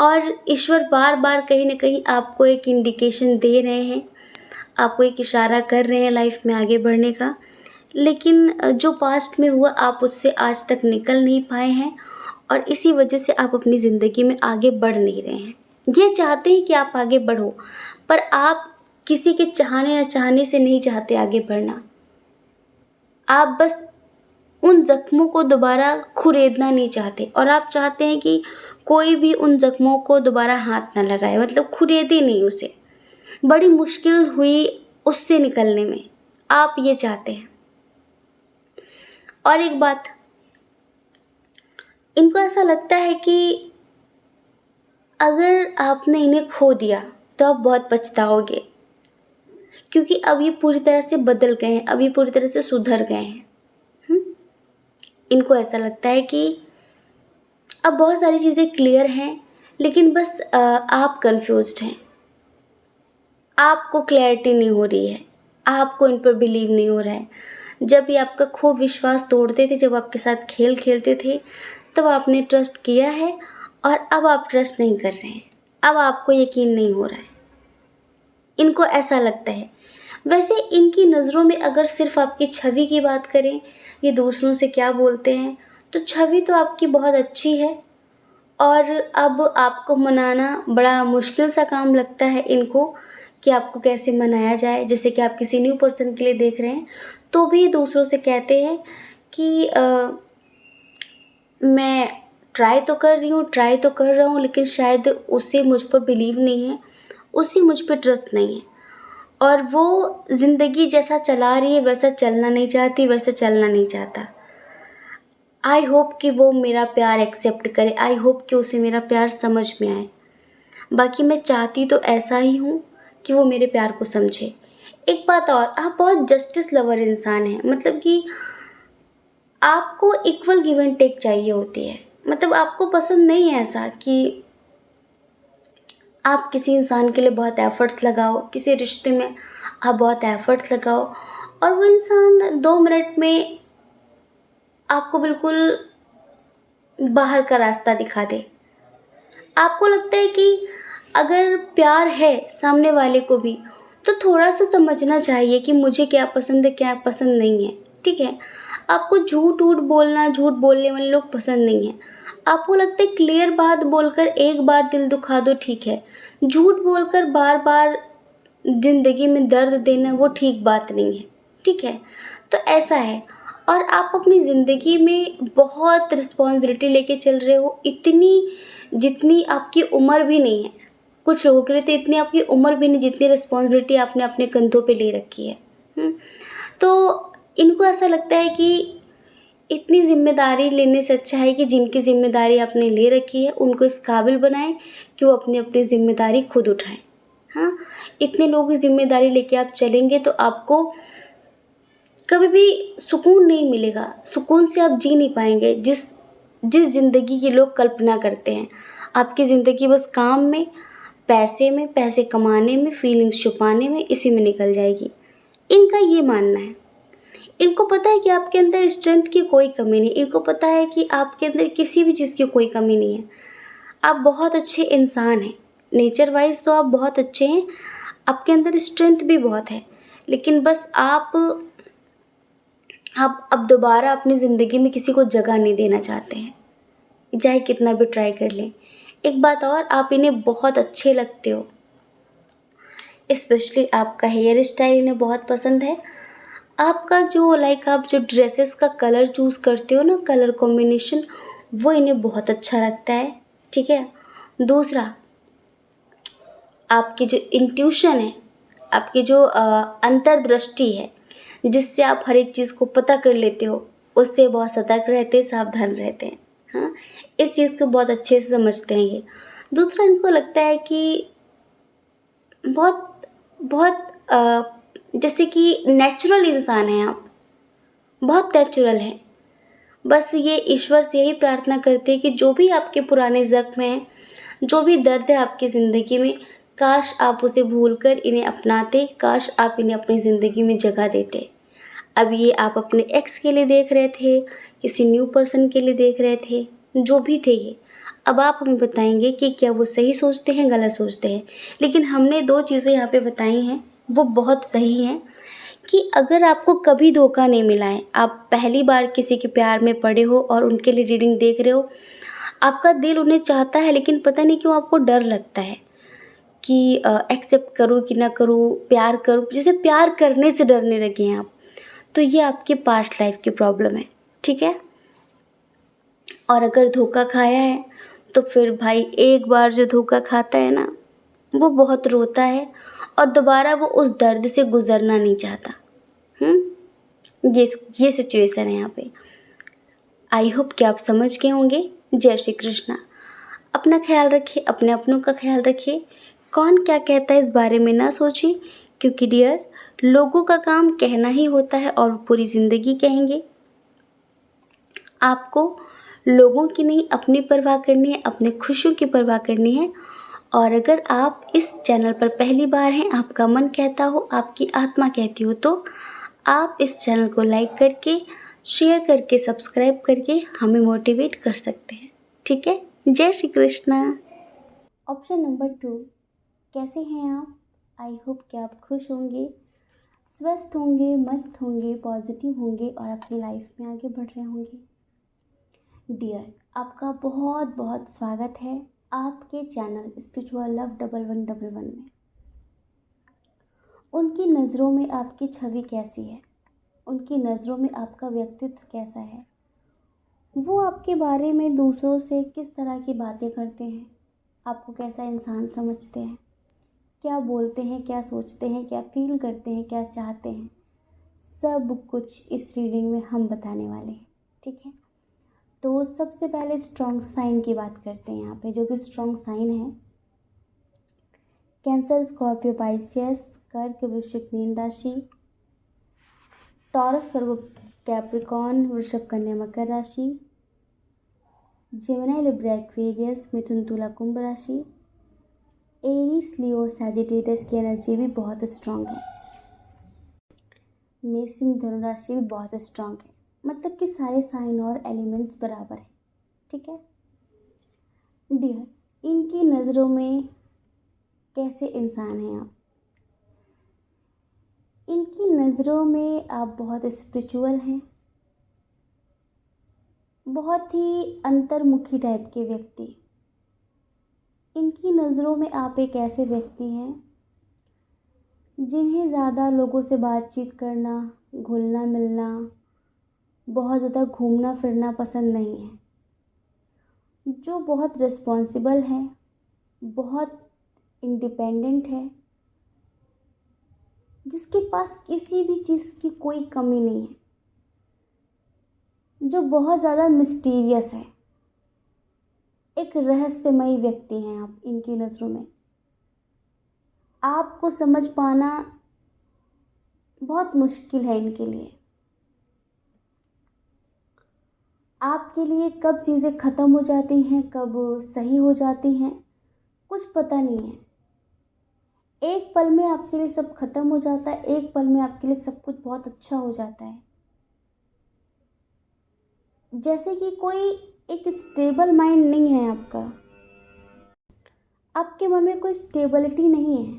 [SPEAKER 1] और ईश्वर बार बार कहीं ना कहीं आपको एक इंडिकेशन दे रहे हैं, आपको एक इशारा कर रहे हैं लाइफ में आगे बढ़ने का। लेकिन जो पास्ट में हुआ आप उससे आज तक निकल नहीं पाए हैं और इसी वजह से आप अपनी ज़िंदगी में आगे बढ़ नहीं रहे हैं। ये चाहते हैं कि आप आगे बढ़ो, पर आप किसी के चाहने न चाहने से नहीं चाहते आगे बढ़ना। आप बस उन ज़ख्मों को दोबारा खुरेदना नहीं चाहते और आप चाहते हैं कि कोई भी उन ज़ख्मों को दोबारा हाथ ना लगाए, मतलब खुरेदे नहीं उसे। बड़ी मुश्किल हुई उससे निकलने में, आप ये चाहते हैं। और एक बात, इनको ऐसा लगता है कि अगर आपने इन्हें खो दिया तो आप बहुत पछताओगे, क्योंकि अब ये पूरी तरह से बदल गए हैं, अब ये पूरी तरह से सुधर गए हैं। इनको ऐसा लगता है कि अब बहुत सारी चीज़ें क्लियर हैं, लेकिन बस आप कंफ्यूज्ड हैं, आपको क्लैरिटी नहीं हो रही है, आपको इन पर बिलीव नहीं हो रहा है। जब ये आपका खूब विश्वास तोड़ते थे, जब आपके साथ खेल खेलते थे, तब आपने ट्रस्ट किया है और अब आप ट्रस्ट नहीं कर रहे हैं, अब आपको यकीन नहीं हो रहा है। इनको ऐसा लगता है। वैसे इनकी नज़रों में अगर सिर्फ आपकी छवि की बात करें, ये दूसरों से क्या बोलते हैं, तो छवि तो आपकी बहुत अच्छी है और अब आपको मनाना बड़ा मुश्किल सा काम लगता है इनको कि आपको कैसे मनाया जाए। जैसे कि आप किसी न्यू पर्सन के लिए देख रहे हैं तो भी दूसरों से कहते हैं कि मैं ट्राई तो कर रही हूँ, ट्राई तो कर रहा हूँ, लेकिन शायद उसे मुझ पर बिलीव नहीं है, उसे मुझ पर ट्रस्ट नहीं है और वो ज़िंदगी जैसा चला रही है वैसा चलना नहीं चाहती, वैसा चलना नहीं चाहता। आई होप कि वो मेरा प्यार एक्सेप्ट करे, आई होप कि उसे मेरा प्यार समझ में आए। बाकी मैं चाहती तो ऐसा ही हूँ कि वो मेरे प्यार को समझे। एक बात और, आप बहुत जस्टिस लवर इंसान हैं, मतलब कि आपको इक्वल गिव एंड टेक चाहिए होती है। मतलब आपको पसंद नहीं है ऐसा कि आप किसी इंसान के लिए बहुत एफ़र्ट्स लगाओ, किसी रिश्ते में आप बहुत एफ़र्ट्स लगाओ और वो इंसान 2 मिनट में आपको बिल्कुल बाहर का रास्ता दिखा दे। आपको लगता है कि अगर प्यार है सामने वाले को भी, तो थोड़ा-सा समझना चाहिए कि मुझे क्या पसंद है, क्या पसंद नहीं है, ठीक है? आपको झूठ-वूठ बोलना, झूठ बोलने वाले लोग पसंद नहीं हैं। आपको लगता है क्लियर बात बोलकर एक बार दिल दुखा दो, ठीक है। झूठ बोलकर बार-बार ज़िंदगी में दर्द देना वो ठीक बात नहीं है, ठीक है? तो ऐसा है और आप अपनी ज़िंदगी में बहुत रिस्पॉन्सिबिलिटी लेके चल रहे हो, इतनी जितनी आपकी उम्र भी नहीं है। कुछ लोगों के लिए तो इतनी आपकी उम्र भी नहीं जितनी रिस्पॉन्सिबिलिटी आपने अपने कंधों पे ले रखी है। तो इनको ऐसा लगता है कि इतनी ज़िम्मेदारी लेने से अच्छा है कि जिनकी ज़िम्मेदारी आपने ले रखी है उनको इस काबिल बनाएं कि वो अपनी अपनी ज़िम्मेदारी खुद उठाएं। हाँ, इतने लोगों की ज़िम्मेदारी लेके आप चलेंगे तो आपको कभी भी सुकून नहीं मिलेगा, सुकून से आप जी नहीं पाएंगे जिस जिस ज़िंदगी की लोग कल्पना करते हैं। आपकी ज़िंदगी बस काम में, पैसे में, पैसे कमाने में, फीलिंग्स छुपाने में, इसी में निकल जाएगी। इनका ये मानना है। इनको पता है कि आपके अंदर स्ट्रेंथ की कोई कमी नहीं, इनको पता है कि आपके अंदर किसी भी चीज़ की कोई कमी नहीं है। आप बहुत अच्छे इंसान हैं, नेचर वाइज तो आप बहुत अच्छे हैं, आपके अंदर स्ट्रेंथ भी बहुत है, लेकिन बस आप अब दोबारा अपनी ज़िंदगी में किसी को जगह नहीं देना चाहते हैं, चाहे कितना भी ट्राई कर लें। एक बात और, आप इन्हें बहुत अच्छे लगते हो, स्पेशली आपका हेयर स्टाइल इन्हें बहुत पसंद है। आपका जो आप जो ड्रेसेस का कलर चूज़ करते हो ना, कलर कॉम्बिनेशन, वो इन्हें बहुत अच्छा लगता है, ठीक है। दूसरा, आपकी जो इंट्यूशन है, आपकी जो अंतर्दृष्टि है, जिससे आप हर एक चीज़ को पता कर लेते हो, उससे बहुत सतर्क रहते हैं, सावधान रहते हैं। हाँ, इस चीज़ को बहुत अच्छे से समझते हैं ये। दूसरा, इनको लगता है कि बहुत बहुत जैसे कि नेचुरल इंसान हैं आप, बहुत नेचुरल हैं। बस ये ईश्वर से यही प्रार्थना करते हैं कि जो भी आपके पुराने ज़ख्म हैं, जो भी दर्द है आपकी ज़िंदगी में, काश आप उसे भूलकर इन्हें अपनाते, काश आप इन्हें अपनी ज़िंदगी में जगह देते। अब ये आप अपने एक्स के लिए देख रहे थे, किसी न्यू पर्सन के लिए देख रहे थे, जो भी थे ये, अब आप हमें बताएंगे कि क्या वो सही सोचते हैं, गलत सोचते हैं। लेकिन हमने 2 चीज़ें यहाँ पे बताई हैं, वो बहुत सही हैं कि अगर आपको कभी धोखा नहीं मिला है, आप पहली बार किसी के प्यार में पड़े हो और उनके लिए रीडिंग देख रहे हो, आपका दिल उन्हें चाहता है, लेकिन पता नहीं क्यों आपको डर लगता है कि एक्सेप्ट करूँ कि ना करूँ, प्यार करूँ, जैसे प्यार करने से डरने लगे हैं आप। तो ये आपके पास्ट लाइफ की प्रॉब्लम है, ठीक है। और अगर धोखा खाया है तो फिर भाई, एक बार जो धोखा खाता है ना, वो बहुत रोता है और दोबारा वो उस दर्द से गुजरना नहीं चाहता। ये सिचुएशन है यहाँ पे। आई होप कि आप समझ गए होंगे। जय श्री कृष्णा। अपना ख्याल रखिए, अपने अपनों का ख्याल रखिए। कौन क्या कहता है इस बारे में ना सोचिए, क्योंकि डियर, लोगों का काम कहना ही होता है और पूरी ज़िंदगी कहेंगे। आपको लोगों की नहीं, अपनी परवाह करनी है, अपने खुशियों की परवाह करनी है। और अगर आप इस चैनल पर पहली बार हैं, आपका मन कहता हो, आपकी आत्मा कहती हो, तो आप इस चैनल को लाइक करके, शेयर करके, सब्सक्राइब करके हमें मोटिवेट कर सकते हैं, ठीक है। जय श्री कृष्णा। ऑप्शन नंबर 2, कैसे हैं आप? आई होप कि आप खुश होंगे, स्वस्थ होंगे, मस्त होंगे, पॉजिटिव होंगे और अपनी लाइफ में आगे बढ़ रहे होंगे। डियर, आपका बहुत बहुत स्वागत है आपके चैनल स्पिरिचुअल लव 1111 में। उनकी नज़रों में आपकी छवि कैसी है? उनकी नज़रों में आपका व्यक्तित्व कैसा है? वो आपके बारे में दूसरों से किस तरह की बातें करते हैं? आपको कैसा इंसान समझते हैं? क्या बोलते हैं, क्या सोचते हैं, क्या फील करते हैं, क्या चाहते हैं? सब कुछ इस रीडिंग में हम बताने वाले हैं, ठीक है। तो सबसे पहले स्ट्रॉन्ग साइन की बात करते हैं यहाँ पे, जो कि स्ट्रॉन्ग साइन है कैंसर, स्कॉर्पियो, पाइसियस, कर्क, वृश्चिक, मीन राशि, टॉरस, वर्गो, कैप्रिकॉर्न, वृषभ, कन्या, मकर राशि, जेमिनी, लिब्रा, एक्वेरियस, मिथुन, तुला, कुंभ राशि, एरीज, लियो, सैजिटेरियस की एनर्जी भी बहुत स्ट्रांग है। मेष, सिंह, धनु राशि भी बहुत स्ट्रांग है। मतलब कि सारे साइन और एलिमेंट्स बराबर हैं, ठीक है। डियर, इनकी नज़रों में कैसे इंसान हैं आप? इनकी नज़रों में आप बहुत स्पिरिचुअल हैं, बहुत ही अंतर्मुखी टाइप के व्यक्ति। इनकी नज़रों में आप एक ऐसे व्यक्ति हैं जिन्हें ज़्यादा लोगों से बातचीत करना, घुलना मिलना, बहुत ज़्यादा घूमना फिरना पसंद नहीं है, जो बहुत रिस्पॉन्सिबल है, बहुत इंडिपेंडेंट है, जिसके पास किसी भी चीज़ की कोई कमी नहीं है, जो बहुत ज़्यादा मिस्टीरियस है। एक रहस्यमयी व्यक्ति हैं आप इनकी नज़रों में। आपको समझ पाना बहुत मुश्किल है इनके लिए। आपके लिए कब चीज़ें ख़त्म हो जाती हैं, कब सही हो जाती हैं, कुछ पता नहीं है। एक पल में आपके लिए सब ख़त्म हो जाता है, एक पल में आपके लिए सब कुछ बहुत अच्छा हो जाता है। जैसे कि कोई एक स्टेबल माइंड नहीं है आपका, आपके मन में कोई स्टेबिलिटी नहीं है,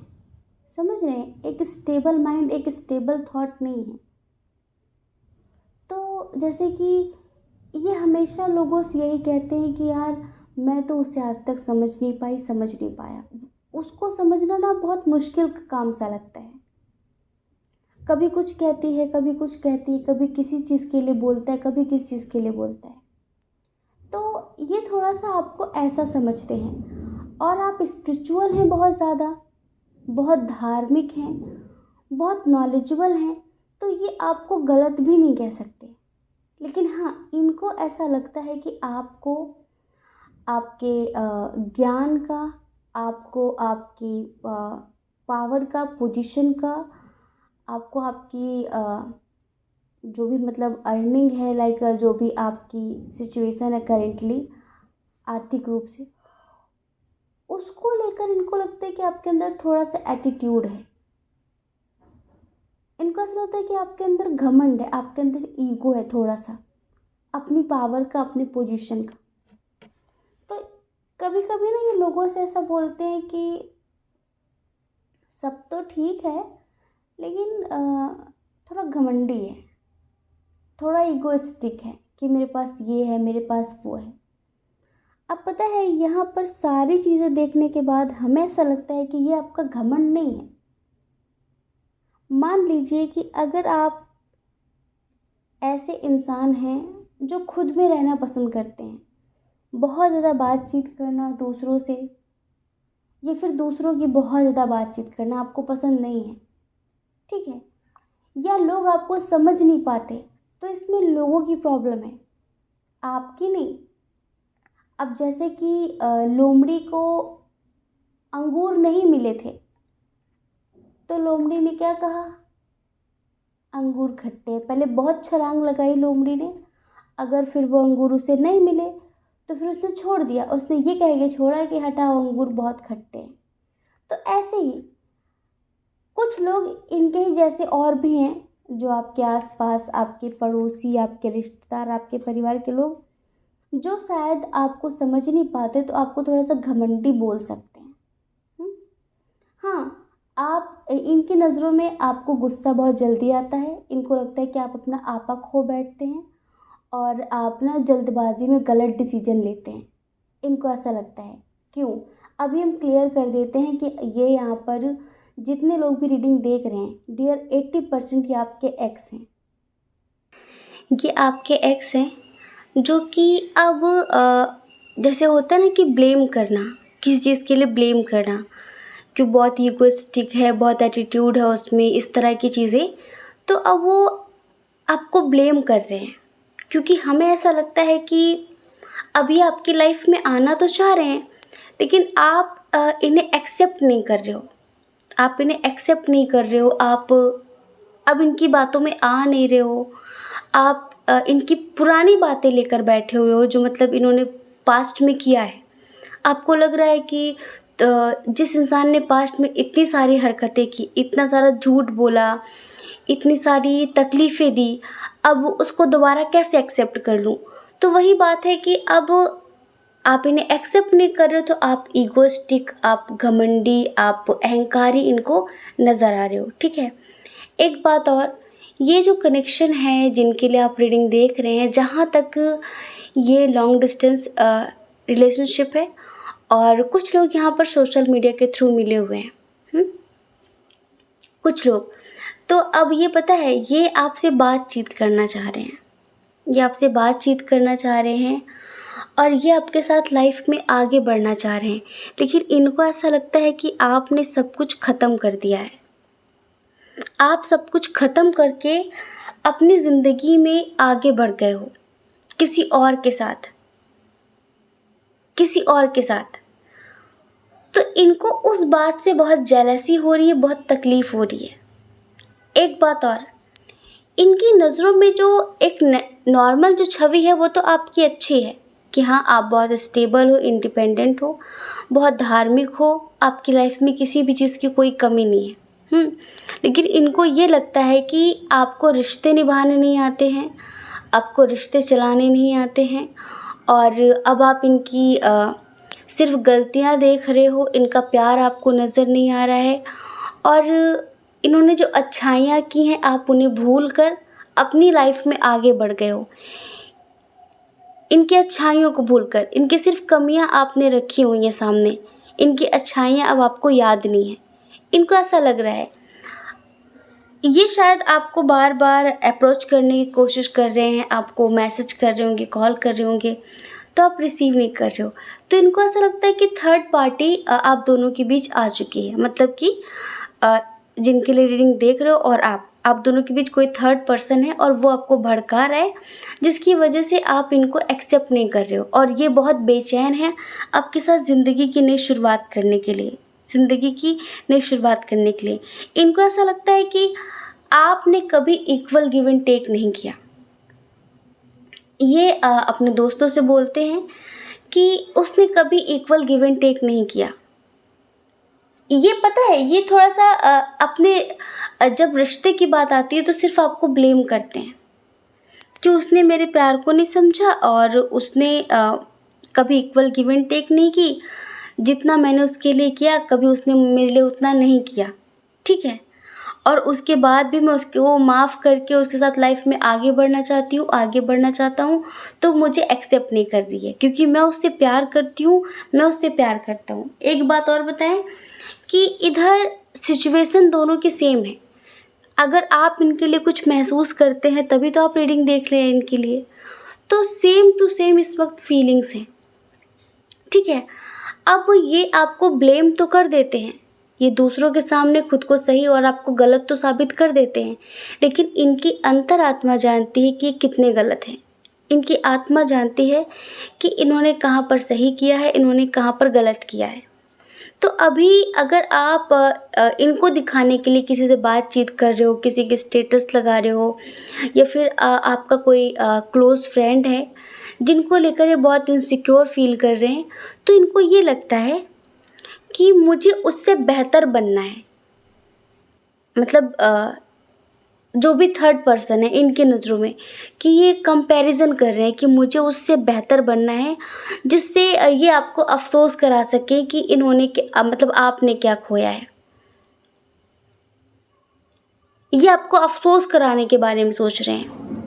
[SPEAKER 1] समझ रहे हैं? एक स्टेबल माइंड, एक स्टेबल थॉट नहीं है। तो जैसे कि ये हमेशा लोगों से यही कहते हैं कि यार, मैं तो उसे आज तक समझ नहीं पाई, समझ नहीं पाया। उसको समझना ना बहुत मुश्किल काम सा लगता है। कभी कुछ कहती है, कभी कुछ कहती है, कभी किसी चीज़ के लिए बोलता है, कभी किसी चीज़ के लिए बोलता है। तो ये थोड़ा सा आपको ऐसा समझते हैं। और आप स्पिरिचुअल हैं, बहुत ज़्यादा, बहुत धार्मिक हैं, बहुत नॉलेजेबल हैं, तो ये आपको गलत भी नहीं कह सकते। लेकिन हाँ, इनको ऐसा लगता है कि आपको आपके ज्ञान का, आपको आपकी पावर का, पोजीशन का, आपको आपकी जो भी मतलब अर्निंग है, लाइक जो भी आपकी सिचुएशन है करेंटली आर्थिक रूप से, उसको लेकर इनको लगता है कि आपके अंदर थोड़ा सा एटीट्यूड है। इनको ऐसा लगता है कि आपके अंदर घमंड है, आपके अंदर ईगो है थोड़ा सा, अपनी पावर का, अपनी पोजीशन का। तो कभी कभी ना ये लोगों से ऐसा बोलते हैं कि सब तो ठीक है, लेकिन थोड़ा घमंडी है, थोड़ा ईगोइस्टिक है कि मेरे पास ये है, मेरे पास वो है। अब पता है, यहाँ पर सारी चीज़ें देखने के बाद हमें ऐसा लगता है कि ये आपका घमंड नहीं है। मान लीजिए कि अगर आप ऐसे इंसान हैं जो खुद में रहना पसंद करते हैं, बहुत ज़्यादा बातचीत करना दूसरों से, या फिर दूसरों की बहुत ज़्यादा बातचीत करना आपको पसंद नहीं है, ठीक है, या लोग आपको समझ नहीं पाते, तो इसमें लोगों की प्रॉब्लम है, आपकी नहीं। अब जैसे कि लोमड़ी को अंगूर नहीं मिले थे, तो लोमड़ी ने क्या कहा, अंगूर खट्टे। पहले बहुत छलांग लगाई लोमड़ी ने, अगर फिर वो अंगूर उसे नहीं मिले तो फिर उसने छोड़ दिया, उसने ये कह के छोड़ा कि हटाओ अंगूर बहुत खट्टे हैं। तो ऐसे ही कुछ लोग इनके ही जैसे और भी हैं जो आपके आसपास, आपके पड़ोसी, आपके रिश्तेदार, आपके परिवार के लोग, जो शायद आपको समझ नहीं पाते, तो आपको थोड़ा सा घमंडी बोल सकते हैं। हाँ, आप इनकी नज़रों में आपको गुस्सा बहुत जल्दी आता है, इनको लगता है कि आप अपना आपा खो बैठते हैं और आप ना जल्दबाजी में गलत डिसीजन लेते हैं, इनको ऐसा लगता है। क्यों? अभी हम क्लियर कर देते हैं कि ये यहाँ पर जितने लोग भी रीडिंग देख रहे हैं, डियर 80% ये आपके एक्स हैं, ये आपके एक्स हैं, जो कि अब जैसे होता है ना कि ब्लेम करना, किसी चीज़ के लिए ब्लेम करना, कि बहुत ईगोइस्टिक है, बहुत एटीट्यूड है उसमें, इस तरह की चीज़ें, तो अब वो आपको ब्लेम कर रहे हैं, क्योंकि हमें ऐसा लगता है कि अभी आपकी लाइफ में आना तो चाह रहे हैं, लेकिन आप इन्हें एक्सेप्ट नहीं कर रहे हो, आप इन्हें एक्सेप्ट नहीं कर रहे हो, आप अब इनकी बातों में आ नहीं रहे हो, आप इनकी पुरानी बातें लेकर बैठे हुए हो, जो मतलब इन्होंने पास्ट में किया है। आपको लग रहा है कि जिस इंसान ने पास्ट में इतनी सारी हरकतें की, इतना सारा झूठ बोला, इतनी सारी तकलीफ़ें दी, अब उसको दोबारा कैसे एक्सेप्ट कर लूँ। तो वही बात है कि अब आप इन्हें एक्सेप्ट नहीं कर रहे हो, तो आप ईगोइस्टिक, आप घमंडी, आप अहंकारी इनको नज़र आ रहे हो, ठीक है। एक बात और, ये जो कनेक्शन है जिनके लिए आप रीडिंग देख रहे हैं, जहाँ तक ये लॉन्ग डिस्टेंस रिलेशनशिप है, और कुछ लोग यहाँ पर सोशल मीडिया के थ्रू मिले हुए हैं, कुछ लोग। तो अब ये पता है, ये आपसे बातचीत करना चाह रहे हैं, ये आपसे बातचीत करना चाह रहे हैं, और ये आपके साथ लाइफ में आगे बढ़ना चाह रहे हैं, लेकिन इनको ऐसा लगता है कि आपने सब कुछ ख़त्म कर दिया है, आप सब कुछ ख़त्म करके अपनी ज़िंदगी में आगे बढ़ गए हो किसी और के साथ, किसी और के साथ। तो इनको उस बात से बहुत जेलसी हो रही है, बहुत तकलीफ़ हो रही है। एक बात और, इनकी नज़रों में जो एक नॉर्मल जो छवि है, वो तो आपकी अच्छी है कि हाँ, आप बहुत स्टेबल हो, इंडिपेंडेंट हो, बहुत धार्मिक हो, आपकी लाइफ में किसी भी चीज़ की कोई कमी नहीं है। लेकिन इनको ये लगता है कि आपको रिश्ते निभाने नहीं आते हैं, आपको रिश्ते चलाने नहीं आते हैं, और अब आप इनकी सिर्फ गलतियां देख रहे हो, इनका प्यार आपको नज़र नहीं आ रहा है, और इन्होंने जो अच्छाइयाँ की हैं आप उन्हें भूल कर अपनी लाइफ में आगे बढ़ गए हो। इनकी अच्छाइयों को भूलकर, इनकी सिर्फ कमियां आपने रखी हुई हैं सामने, इनकी अच्छाइयां अब आपको याद नहीं है। इनको ऐसा लग रहा है, ये शायद आपको बार बार अप्रोच करने की कोशिश कर रहे हैं, आपको मैसेज कर रहे होंगे, कॉल कर रहे होंगे, तो आप रिसीव नहीं कर रहे हो। तो इनको ऐसा लगता है कि थर्ड पार्टी आप दोनों के बीच आ चुकी है, मतलब कि जिनके लिए रीडिंग देख रहे हो और आप, आप दोनों के बीच कोई थर्ड पर्सन है और वो आपको भड़का रहा है, जिसकी वजह से आप इनको एक्सेप्ट नहीं कर रहे हो और ये बहुत बेचैन है आपके साथ ज़िंदगी की नई शुरुआत करने के लिए, ज़िंदगी की नई शुरुआत करने के लिए। इनको ऐसा लगता है कि आपने कभी इक्वल गिव एंड टेक नहीं किया। ये अपने दोस्तों से बोलते हैं कि उसने कभी इक्वल गिव एंड टेक नहीं किया। ये पता है, ये थोड़ा-सा अपने जब रिश्ते की बात आती है तो सिर्फ़ आपको ब्लेम करते हैं कि उसने मेरे प्यार को नहीं समझा और उसने कभी इक्वल गिव एंड टेक नहीं की, जितना मैंने उसके लिए किया कभी उसने मेरे लिए उतना नहीं किया, ठीक है? और उसके बाद भी मैं उसको माफ़ करके उसके साथ लाइफ में आगे बढ़ना चाहती हूँ, आगे बढ़ना चाहता हूँ, तो मुझे एक्सेप्ट नहीं कर रही है क्योंकि मैं उससे प्यार करती हूँ, मैं उससे प्यार करता हूँ। एक बात और बताएँ कि इधर सिचुएशन दोनों की सेम है। अगर आप इनके लिए कुछ महसूस करते हैं तभी तो आप रीडिंग देख रहे हैं इनके लिए। तो सेम टू सेम इस वक्त फीलिंग्स हैं, ठीक है? अब ये आपको ब्लेम तो कर देते हैं, ये दूसरों के सामने खुद को सही और आपको गलत तो साबित कर देते हैं, लेकिन इनकी अंतरात्मा जानती है कि ये कितने गलत हैं। इनकी आत्मा जानती है कि इन्होंने कहाँ पर सही किया है, इन्होंने कहाँ पर गलत किया है। तो अभी अगर आप इनको दिखाने के लिए किसी से बातचीत कर रहे हो, किसी के स्टेटस लगा रहे हो या फिर आपका कोई क्लोज़ फ्रेंड है जिनको लेकर ये बहुत इनसिक्योर फील कर रहे हैं, तो इनको ये लगता है कि मुझे उससे बेहतर बनना है। मतलब जो भी थर्ड पर्सन है इनके नज़रों में कि ये कंपैरिजन कर रहे हैं कि मुझे उससे बेहतर बनना है, जिससे ये आपको अफ़सोस करा सकें कि इन्होंने मतलब आपने क्या खोया है। ये आपको अफ़सोस कराने के बारे में सोच रहे हैं।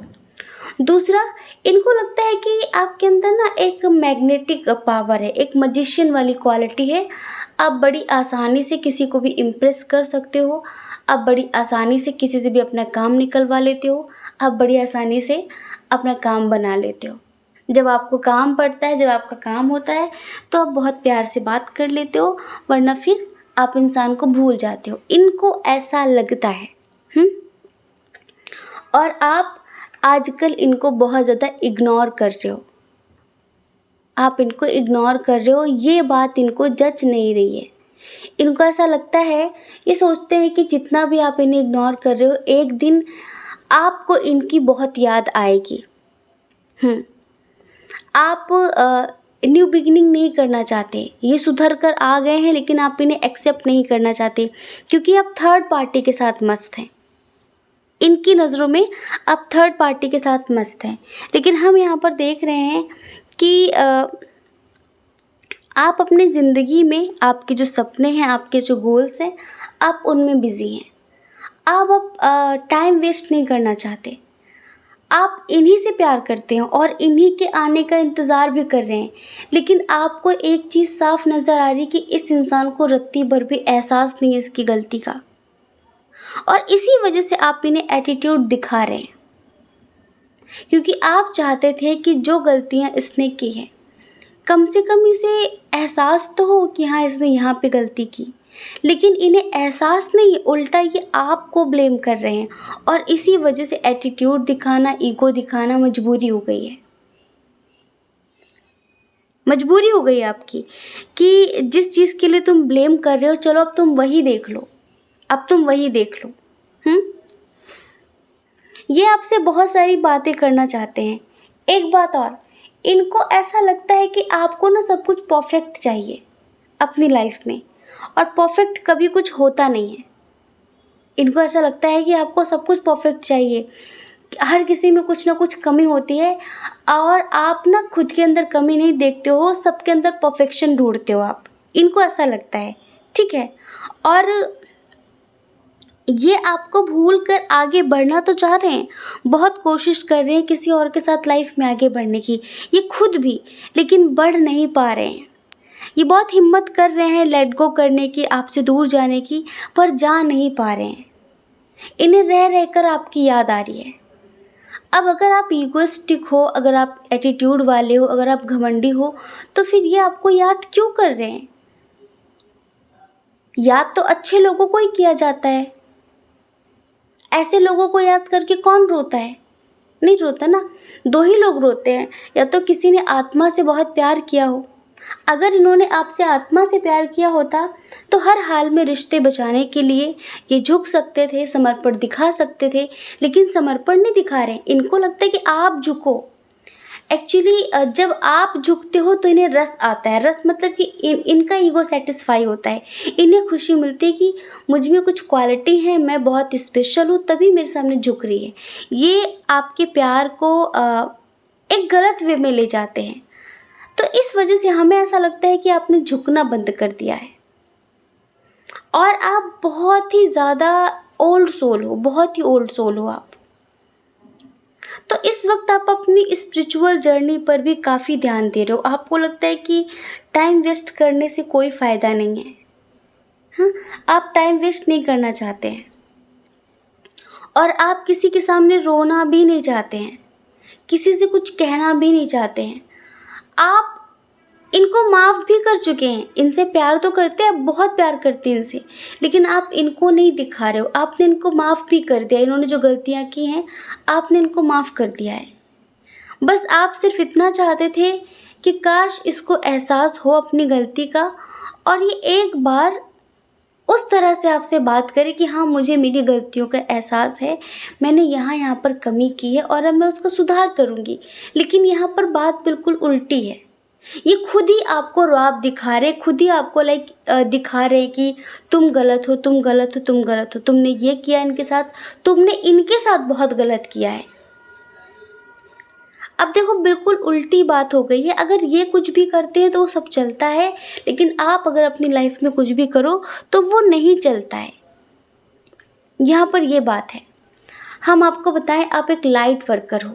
[SPEAKER 1] दूसरा, इनको लगता है कि आपके अंदर ना एक मैग्नेटिक पावर है, एक मैजिशियन वाली क्वालिटी है। आप बड़ी आसानी से किसी को भी इम्प्रेस कर सकते हो, आप बड़ी आसानी से किसी से भी अपना काम निकलवा लेते हो, आप बड़ी आसानी से अपना काम बना लेते हो। जब आपको काम पड़ता है, जब आपका काम होता है, तो आप बहुत प्यार से बात कर लेते हो, वरना फिर आप इंसान को भूल जाते हो। इनको ऐसा लगता है। और आप आजकल इनको बहुत ज़्यादा इग्नोर कर रहे हो। आप इनको इग्नोर कर रहे हो, ये बात इनको जच नहीं रही है। इनको ऐसा लगता है, ये सोचते हैं कि जितना भी आप इन्हें इग्नोर कर रहे हो, एक दिन आपको इनकी बहुत याद आएगी। आप न्यू बिगिनिंग नहीं करना चाहते, ये सुधर कर आ गए हैं लेकिन आप इन्हें एक्सेप्ट नहीं करना चाहते क्योंकि आप थर्ड पार्टी के साथ मस्त हैं। इनकी नज़रों में आप थर्ड पार्टी के साथ मस्त हैं, लेकिन हम यहाँ पर देख रहे हैं कि आप अपनी ज़िंदगी में आपके जो सपने हैं, आपके जो गोल्स हैं, आप उनमें बिज़ी हैं। आप टाइम वेस्ट नहीं करना चाहते। आप इन्हीं से प्यार करते हैं और इन्हीं के आने का इंतज़ार भी कर रहे हैं, लेकिन आपको एक चीज़ साफ नज़र आ रही है कि इस इंसान को रत्ती भर भी एहसास नहीं है इसकी गलती का, और इसी वजह से आप इन्हें एटीट्यूड दिखा रहे हैं क्योंकि आप चाहते थे कि जो गलतियां इसने की हैं कम से कम इसे एहसास तो हो कि हाँ इसने यहाँ पे गलती की, लेकिन इन्हें एहसास नहीं, उल्टा ये आपको ब्लेम कर रहे हैं और इसी वजह से एटीट्यूड दिखाना, ईगो दिखाना मजबूरी हो गई है। मजबूरी हो गई आपकी कि जिस चीज़ के लिए तुम ब्लेम कर रहे हो, चलो अब तुम वही देख लो, अब तुम वही देख लो। ये आपसे बहुत सारी बातें करना चाहते हैं। एक बात और, इनको ऐसा लगता है कि आपको ना सब कुछ परफेक्ट चाहिए अपनी लाइफ में, और परफेक्ट कभी कुछ होता नहीं है। इनको ऐसा लगता है कि आपको सब कुछ परफेक्ट चाहिए, हर किसी में कुछ ना कुछ कमी होती है और आप ना खुद के अंदर कमी नहीं देखते हो, सबके अंदर परफेक्शन ढूंढते हो आप। इनको ऐसा लगता है, ठीक है? और ये आपको भूल कर आगे बढ़ना तो चाह रहे हैं, बहुत कोशिश कर रहे हैं किसी और के साथ लाइफ में आगे बढ़ने की, ये खुद भी, लेकिन बढ़ नहीं पा रहे हैं। ये बहुत हिम्मत कर रहे हैं लेट गो करने की, आपसे दूर जाने की, पर जा नहीं पा रहे हैं। इन्हें रह रह कर आपकी याद आ रही है। अब अगर आप ईगोइस्टिक हो, अगर आप एटीट्यूड वाले हो, अगर आप घमंडी हो, तो फिर ये आपको याद क्यों कर रहे हैं? याद तो अच्छे लोगों को ही किया जाता है। ऐसे लोगों को याद करके कौन रोता है? नहीं रोता ना। दो ही लोग रोते हैं, या तो किसी ने आत्मा से बहुत प्यार किया हो। अगर इन्होंने आपसे आत्मा से प्यार किया होता तो हर हाल में रिश्ते बचाने के लिए ये झुक सकते थे, समर्पण दिखा सकते थे, लेकिन समर्पण नहीं दिखा रहे। इनको लगता है कि आप झुको। एक्चुअली जब आप झुकते हो तो इन्हें रस आता है। रस मतलब कि इनका ईगो सेटिस्फाई होता है। इन्हें खुशी मिलती है कि मुझ में कुछ क्वालिटी है, मैं बहुत स्पेशल हूँ, तभी मेरे सामने झुक रही है। ये आपके प्यार को एक गलत वे में ले जाते हैं। तो इस वजह से हमें ऐसा लगता है कि आपने झुकना बंद कर दिया है और आप बहुत ही ज़्यादा ओल्ड सोल हो, बहुत ही ओल्ड सोल हो आप। तो इस वक्त आप अपनी स्पिरिचुअल जर्नी पर भी काफ़ी ध्यान दे रहे हो। आपको लगता है कि टाइम वेस्ट करने से कोई फ़ायदा नहीं है। हाँ, आप टाइम वेस्ट नहीं करना चाहते हैं और आप किसी के सामने रोना भी नहीं चाहते हैं, किसी से कुछ कहना भी नहीं चाहते हैं। आप इनको माफ़ भी कर चुके हैं, इनसे प्यार तो करते हैं, बहुत प्यार करते हैं इनसे, लेकिन आप इनको नहीं दिखा रहे हो। आपने इनको माफ़ भी कर दिया। इन्होंने जो गलतियाँ की हैं आपने इनको माफ़ कर दिया है। बस आप सिर्फ इतना चाहते थे कि काश इसको एहसास हो अपनी गलती का और ये एक बार उस तरह से आपसे बात करे कि हाँ, मुझे मेरी गलतियों का एहसास है, मैंने यहाँ पर कमी की है और अब मैं उसको सुधार करूँगी। लेकिन यहाँ पर बात बिल्कुल उल्टी है। ये खुद ही आपको रौब दिखा रहे, खुद ही आपको दिखा रहे कि तुम गलत हो, तुम गलत हो, तुम गलत हो, तुमने ये किया इनके साथ, तुमने इनके साथ बहुत गलत किया है। अब देखो, बिल्कुल उल्टी बात हो गई है। अगर ये कुछ भी करते हैं तो वो सब चलता है, लेकिन आप अगर अपनी लाइफ में कुछ भी करो तो वो नहीं चलता है। यहाँ पर ये बात है। हम आपको बताएं, आप एक लाइट वर्कर हो,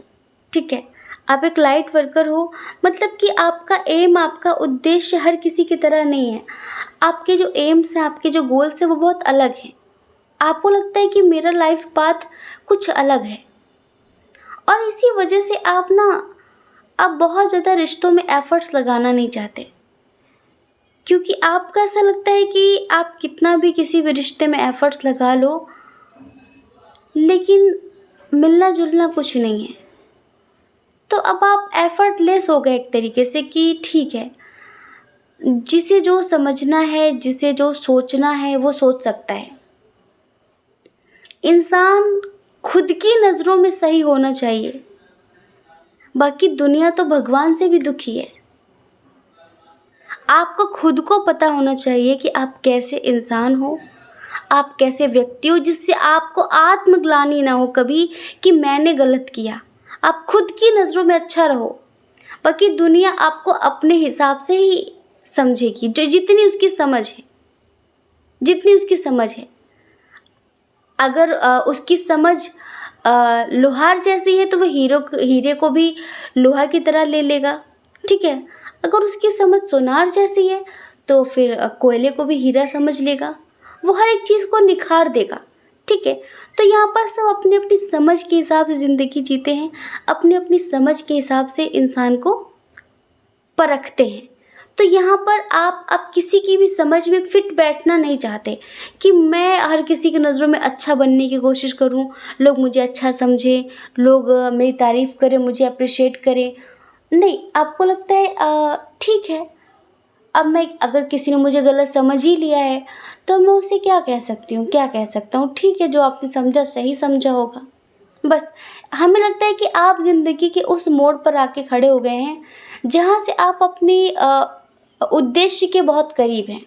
[SPEAKER 1] ठीक है। आप एक लाइट वर्कर हो, मतलब कि आपका एम, आपका उद्देश्य हर किसी की तरह नहीं है। आपके जो एम्स हैं, आपके जो गोल्स हैं वो बहुत अलग हैं। आपको लगता है कि मेरा लाइफ पाथ कुछ अलग है और इसी वजह से आप अब बहुत ज़्यादा रिश्तों में एफ़र्ट्स लगाना नहीं चाहते, क्योंकि आपको ऐसा लगता है कि आप कितना भी किसी भी रिश्ते में एफ़र्ट्स लगा लो, लेकिन मिलना जुलना कुछ नहीं है। तो अब आप एफर्टलेस हो गए एक तरीके से कि ठीक है, जिसे जो समझना है, जिसे जो सोचना है वो सोच सकता है। इंसान खुद की नज़रों में सही होना चाहिए, बाकी दुनिया तो भगवान से भी दुखी है। आपको खुद को पता होना चाहिए कि आप कैसे इंसान हो, आप कैसे व्यक्ति हो, जिससे आपको आत्मग्लानि ना हो कभी कि मैंने गलत किया। आप खुद की नज़रों में अच्छा रहो, बाकी दुनिया आपको अपने हिसाब से ही समझेगी, जो जितनी उसकी समझ है, जितनी उसकी समझ है। अगर उसकी समझ लोहार जैसी है तो वो हीरे को भी लोहा की तरह ले लेगा, ठीक है। अगर उसकी समझ सोनार जैसी है तो फिर कोयले को भी हीरा समझ लेगा। वो हर एक चीज़ को निखार देगा, ठीक है। तो यहाँ पर सब अपनी अपनी समझ के हिसाब से ज़िंदगी जीते हैं, अपनी अपनी समझ के हिसाब से इंसान को परखते हैं। तो यहाँ पर आप अब किसी की भी समझ में फिट बैठना नहीं चाहते कि मैं हर किसी की नज़रों में अच्छा बनने की कोशिश करूँ, लोग मुझे अच्छा समझें, लोग मेरी तारीफ़ करें, मुझे अप्रिशिएट करें। नहीं, आपको लगता है ठीक है, अब मैं अगर किसी ने मुझे गलत समझ ही लिया है तो मैं उसे क्या कह सकती हूँ, क्या कह सकता हूँ, ठीक है, जो आपने समझा सही समझा होगा। बस हमें लगता है कि आप ज़िंदगी के उस मोड़ पर आके खड़े हो गए हैं जहाँ से आप अपनी उद्देश्य के बहुत करीब हैं।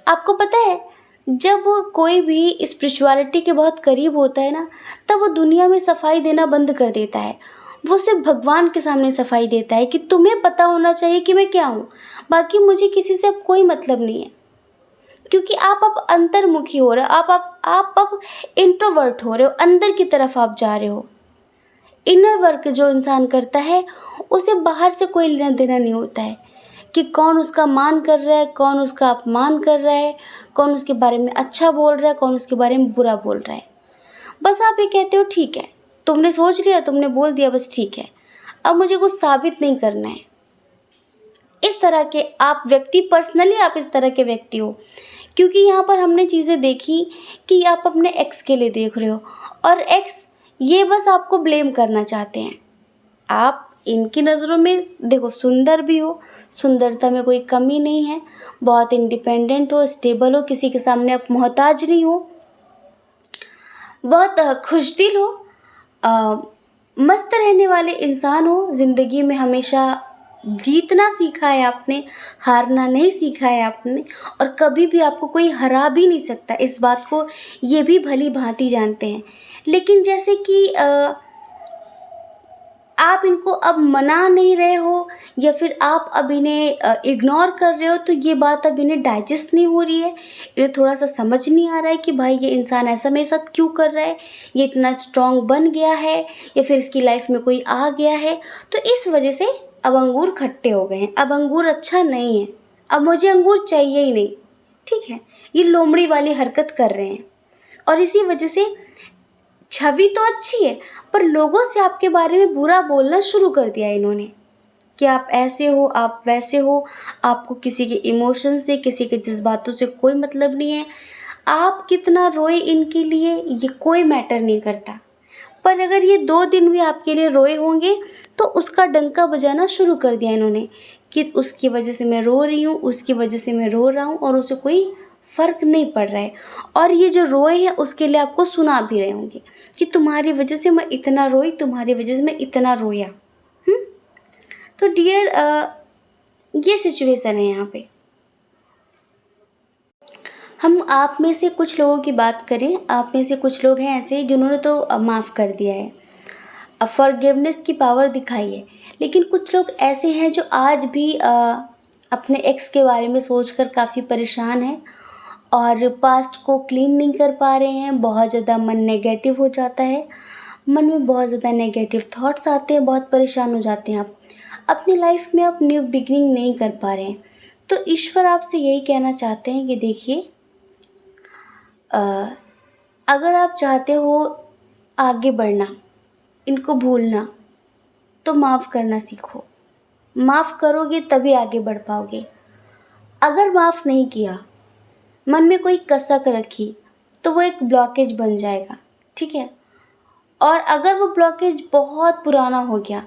[SPEAKER 1] आपको पता है, जब कोई भी स्पिरिचुअलिटी के बहुत करीब होता है ना, तब वो दुनिया में सफाई देना बंद कर देता है। वो सिर्फ भगवान के सामने सफाई देता है कि तुम्हें पता होना चाहिए कि मैं क्या हूँ, बाकी मुझे किसी से अब कोई मतलब नहीं है। क्योंकि आप अब अंतर्मुखी हो रहे हो, आप अब इंट्रोवर्ट हो रहे हो, अंदर की तरफ आप जा रहे हो। इनर वर्क जो इंसान करता है उसे बाहर से कोई लेना देना नहीं होता है कि कौन उसका मान कर रहा है, कौन उसका अपमान कर रहा है, कौन उसके बारे में अच्छा बोल रहा है, कौन उसके बारे में बुरा बोल रहा है। बस आप ये कहते हो ठीक है, तुमने सोच लिया, तुमने बोल दिया, बस ठीक है, अब मुझे कुछ साबित नहीं करना है। इस तरह के आप व्यक्ति, पर्सनली आप इस तरह के व्यक्ति हो क्योंकि यहाँ पर हमने चीज़ें देखी कि आप अपने एक्स के लिए देख रहे हो और एक्स ये बस आपको ब्लेम करना चाहते हैं। आप इनकी नज़रों में देखो सुंदर भी हो, सुंदरता में कोई कमी नहीं है, बहुत इंडिपेंडेंट हो, स्टेबल हो, किसी के सामने आप मोहताज नहीं हो, बहुत खुशदिल हो, मस्त रहने वाले इंसान हो, ज़िंदगी में हमेशा जीतना सीखा है आपने, हारना नहीं सीखा है आपने, और कभी भी आपको कोई हरा भी नहीं सकता, इस बात को ये भी भली भांति जानते हैं। लेकिन जैसे कि आप इनको अब मना नहीं रहे हो या फिर आप अब इन्हें इग्नोर कर रहे हो, तो ये बात अब इन्हें डाइजेस्ट नहीं हो रही है, इन्हें थोड़ा सा समझ नहीं आ रहा है कि भाई ये इंसान ऐसा मेरे साथ क्यों कर रहा है, ये इतना स्ट्रांग बन गया है या फिर इसकी लाइफ में कोई आ गया है। तो इस वजह से अब अंगूर खट्टे हो गए हैं, अब अंगूर अच्छा नहीं है, अब मुझे अंगूर चाहिए ही नहीं, ठीक है, ये लोमड़ी वाली हरकत कर रहे हैं। और इसी वजह से छवि तो अच्छी है पर लोगों से आपके बारे में बुरा बोलना शुरू कर दिया इन्होंने कि आप ऐसे हो, आप वैसे हो, आपको किसी के इमोशन से, किसी के जज्बातों से कोई मतलब नहीं है, आप कितना रोए इनके लिए ये कोई मैटर नहीं करता। पर अगर ये 2 दिन भी आपके लिए रोए होंगे तो उसका डंका बजाना शुरू कर दिया इन्होंने कि उसकी वजह से मैं रो रही हूँ, उसकी वजह से मैं रो रहा हूँ और उसे कोई फ़र्क नहीं पड़ रहा है। और ये जो रोए हैं उसके लिए आपको सुना भी रहे होंगे कि तुम्हारी वजह से मैं इतना रोई, तुम्हारी वजह से मैं इतना रोया। तो डियर ये सिचुएशन है यहाँ पे। हम आप में से कुछ लोगों की बात करें, आप में से कुछ लोग हैं ऐसे जिन्होंने तो माफ़ कर दिया है, फॉरगिवनेस की पावर दिखाई है, लेकिन कुछ लोग ऐसे हैं जो आज भी अपने एक्स के बारे में सोचकर काफ़ी परेशान हैं और पास्ट को क्लीन नहीं कर पा रहे हैं। बहुत ज़्यादा मन नेगेटिव हो जाता है, मन में बहुत ज़्यादा नेगेटिव थॉट्स आते हैं, बहुत परेशान हो जाते हैं। आप अपनी लाइफ में आप न्यू बिगिनिंग नहीं कर पा रहे हैं। तो ईश्वर आपसे यही कहना चाहते हैं कि देखिए, अगर आप चाहते हो आगे बढ़ना, इनको भूलना, तो माफ़ करना सीखो। माफ़ करोगे तभी आगे बढ़ पाओगे। अगर माफ़ नहीं किया, मन में कोई कसक रखी, तो वो एक ब्लॉकेज बन जाएगा, ठीक है। और अगर वो ब्लॉकेज बहुत पुराना हो गया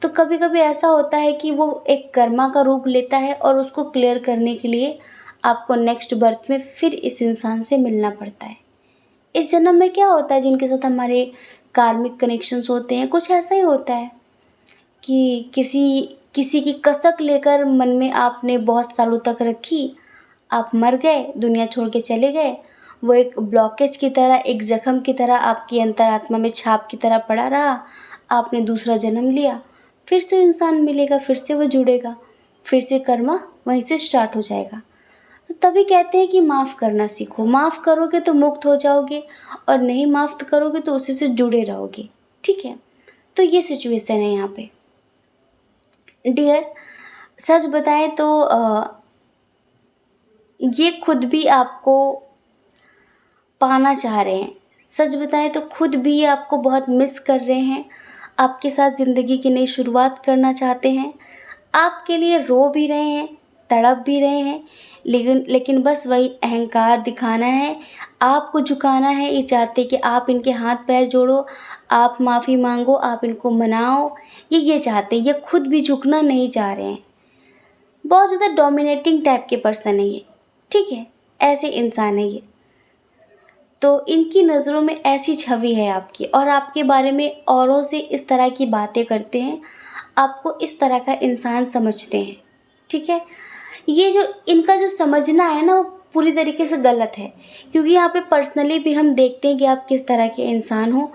[SPEAKER 1] तो कभी कभी ऐसा होता है कि वो एक कर्मा का रूप लेता है और उसको क्लियर करने के लिए आपको नेक्स्ट बर्थ में फिर इस इंसान से मिलना पड़ता है। इस जन्म में क्या होता है, जिनके साथ हमारे कार्मिक कनेक्शंस होते हैं, कुछ ऐसा ही होता है कि किसी की कसक लेकर मन में आपने बहुत सालों तक रखी, आप मर गए, दुनिया छोड़ के चले गए, वो एक ब्लॉकेज की तरह, एक ज़ख्म की तरह आपकी अंतरात्मा में छाप की तरह पड़ा रहा। आपने दूसरा जन्म लिया, फिर से इंसान मिलेगा, फिर से वो जुड़ेगा, फिर से कर्मा वहीं से स्टार्ट हो जाएगा। तो तभी कहते हैं कि माफ़ करना सीखो। माफ़ करोगे तो मुक्त हो जाओगे और नहीं माफ़ करोगे तो उसी से जुड़े रहोगे, ठीक है। तो ये सिचुएशन है यहाँ पे डियर। सच बताएं तो ये खुद भी आपको पाना चाह रहे हैं। सच बताएं तो खुद भी ये आपको बहुत मिस कर रहे हैं, आपके साथ ज़िंदगी की नई शुरुआत करना चाहते हैं, आपके लिए रो भी रहे हैं, तड़प भी रहे हैं, लेकिन बस वही अहंकार दिखाना है, आपको झुकाना है। ये चाहते कि आप इनके हाथ पैर जोड़ो, आप माफ़ी मांगो, आप इनको मनाओ, ये चाहते हैं। ये खुद भी झुकना नहीं चाह रहे हैं। बहुत ज़्यादा डोमिनेटिंग टाइप के पर्सन है ये, ठीक है, ऐसे इंसान है ये। तो इनकी नज़रों में ऐसी छवि है आपकी और आपके बारे में औरों से इस तरह की बातें करते हैं, आपको इस तरह का इंसान समझते हैं, ठीक है। ये जो इनका जो समझना है ना, वो पूरी तरीके से गलत है, क्योंकि यहाँ पे पर्सनली भी हम देखते हैं कि आप किस तरह के इंसान हो।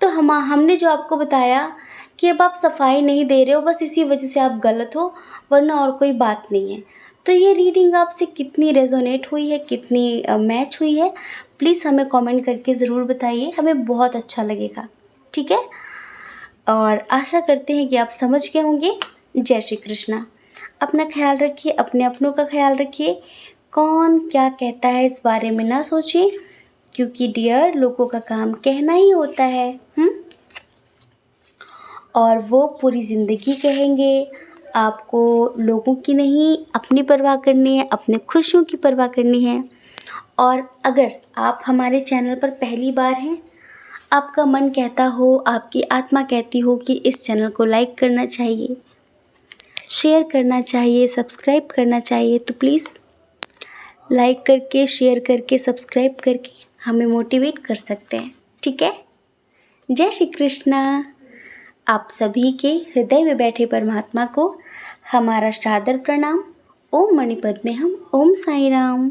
[SPEAKER 1] तो हमने जो आपको बताया कि अब आप सफाई नहीं दे रहे हो, बस इसी वजह से आप गलत हो, वरना और कोई बात नहीं है। तो ये रीडिंग आपसे कितनी रेजोनेट हुई है, कितनी मैच हुई है, प्लीज़ हमें कमेंट करके ज़रूर बताइए, हमें बहुत अच्छा लगेगा, ठीक है। और आशा करते हैं कि आप समझ गए होंगे। जय श्री कृष्णा। अपना ख्याल रखिए, अपने अपनों का ख्याल रखिए। कौन क्या कहता है इस बारे में ना सोचिए, क्योंकि डियर लोगों का काम कहना ही होता है, और वो पूरी ज़िंदगी कहेंगे। आपको लोगों की नहीं, अपनी परवाह करनी है, अपने खुशियों की परवाह करनी है। और अगर आप हमारे चैनल पर पहली बार हैं, आपका मन कहता हो, आपकी आत्मा कहती हो कि इस चैनल को लाइक करना चाहिए, शेयर करना चाहिए, सब्सक्राइब करना चाहिए, तो प्लीज़ लाइक करके, शेयर करके, सब्सक्राइब करके हमें मोटिवेट कर सकते हैं। ठीक है। जय श्री कृष्णा। आप सभी के हृदय में बैठे परमात्मा को हमारा सादर प्रणाम। ओम मणिपद्मे हम। ओम साई राम।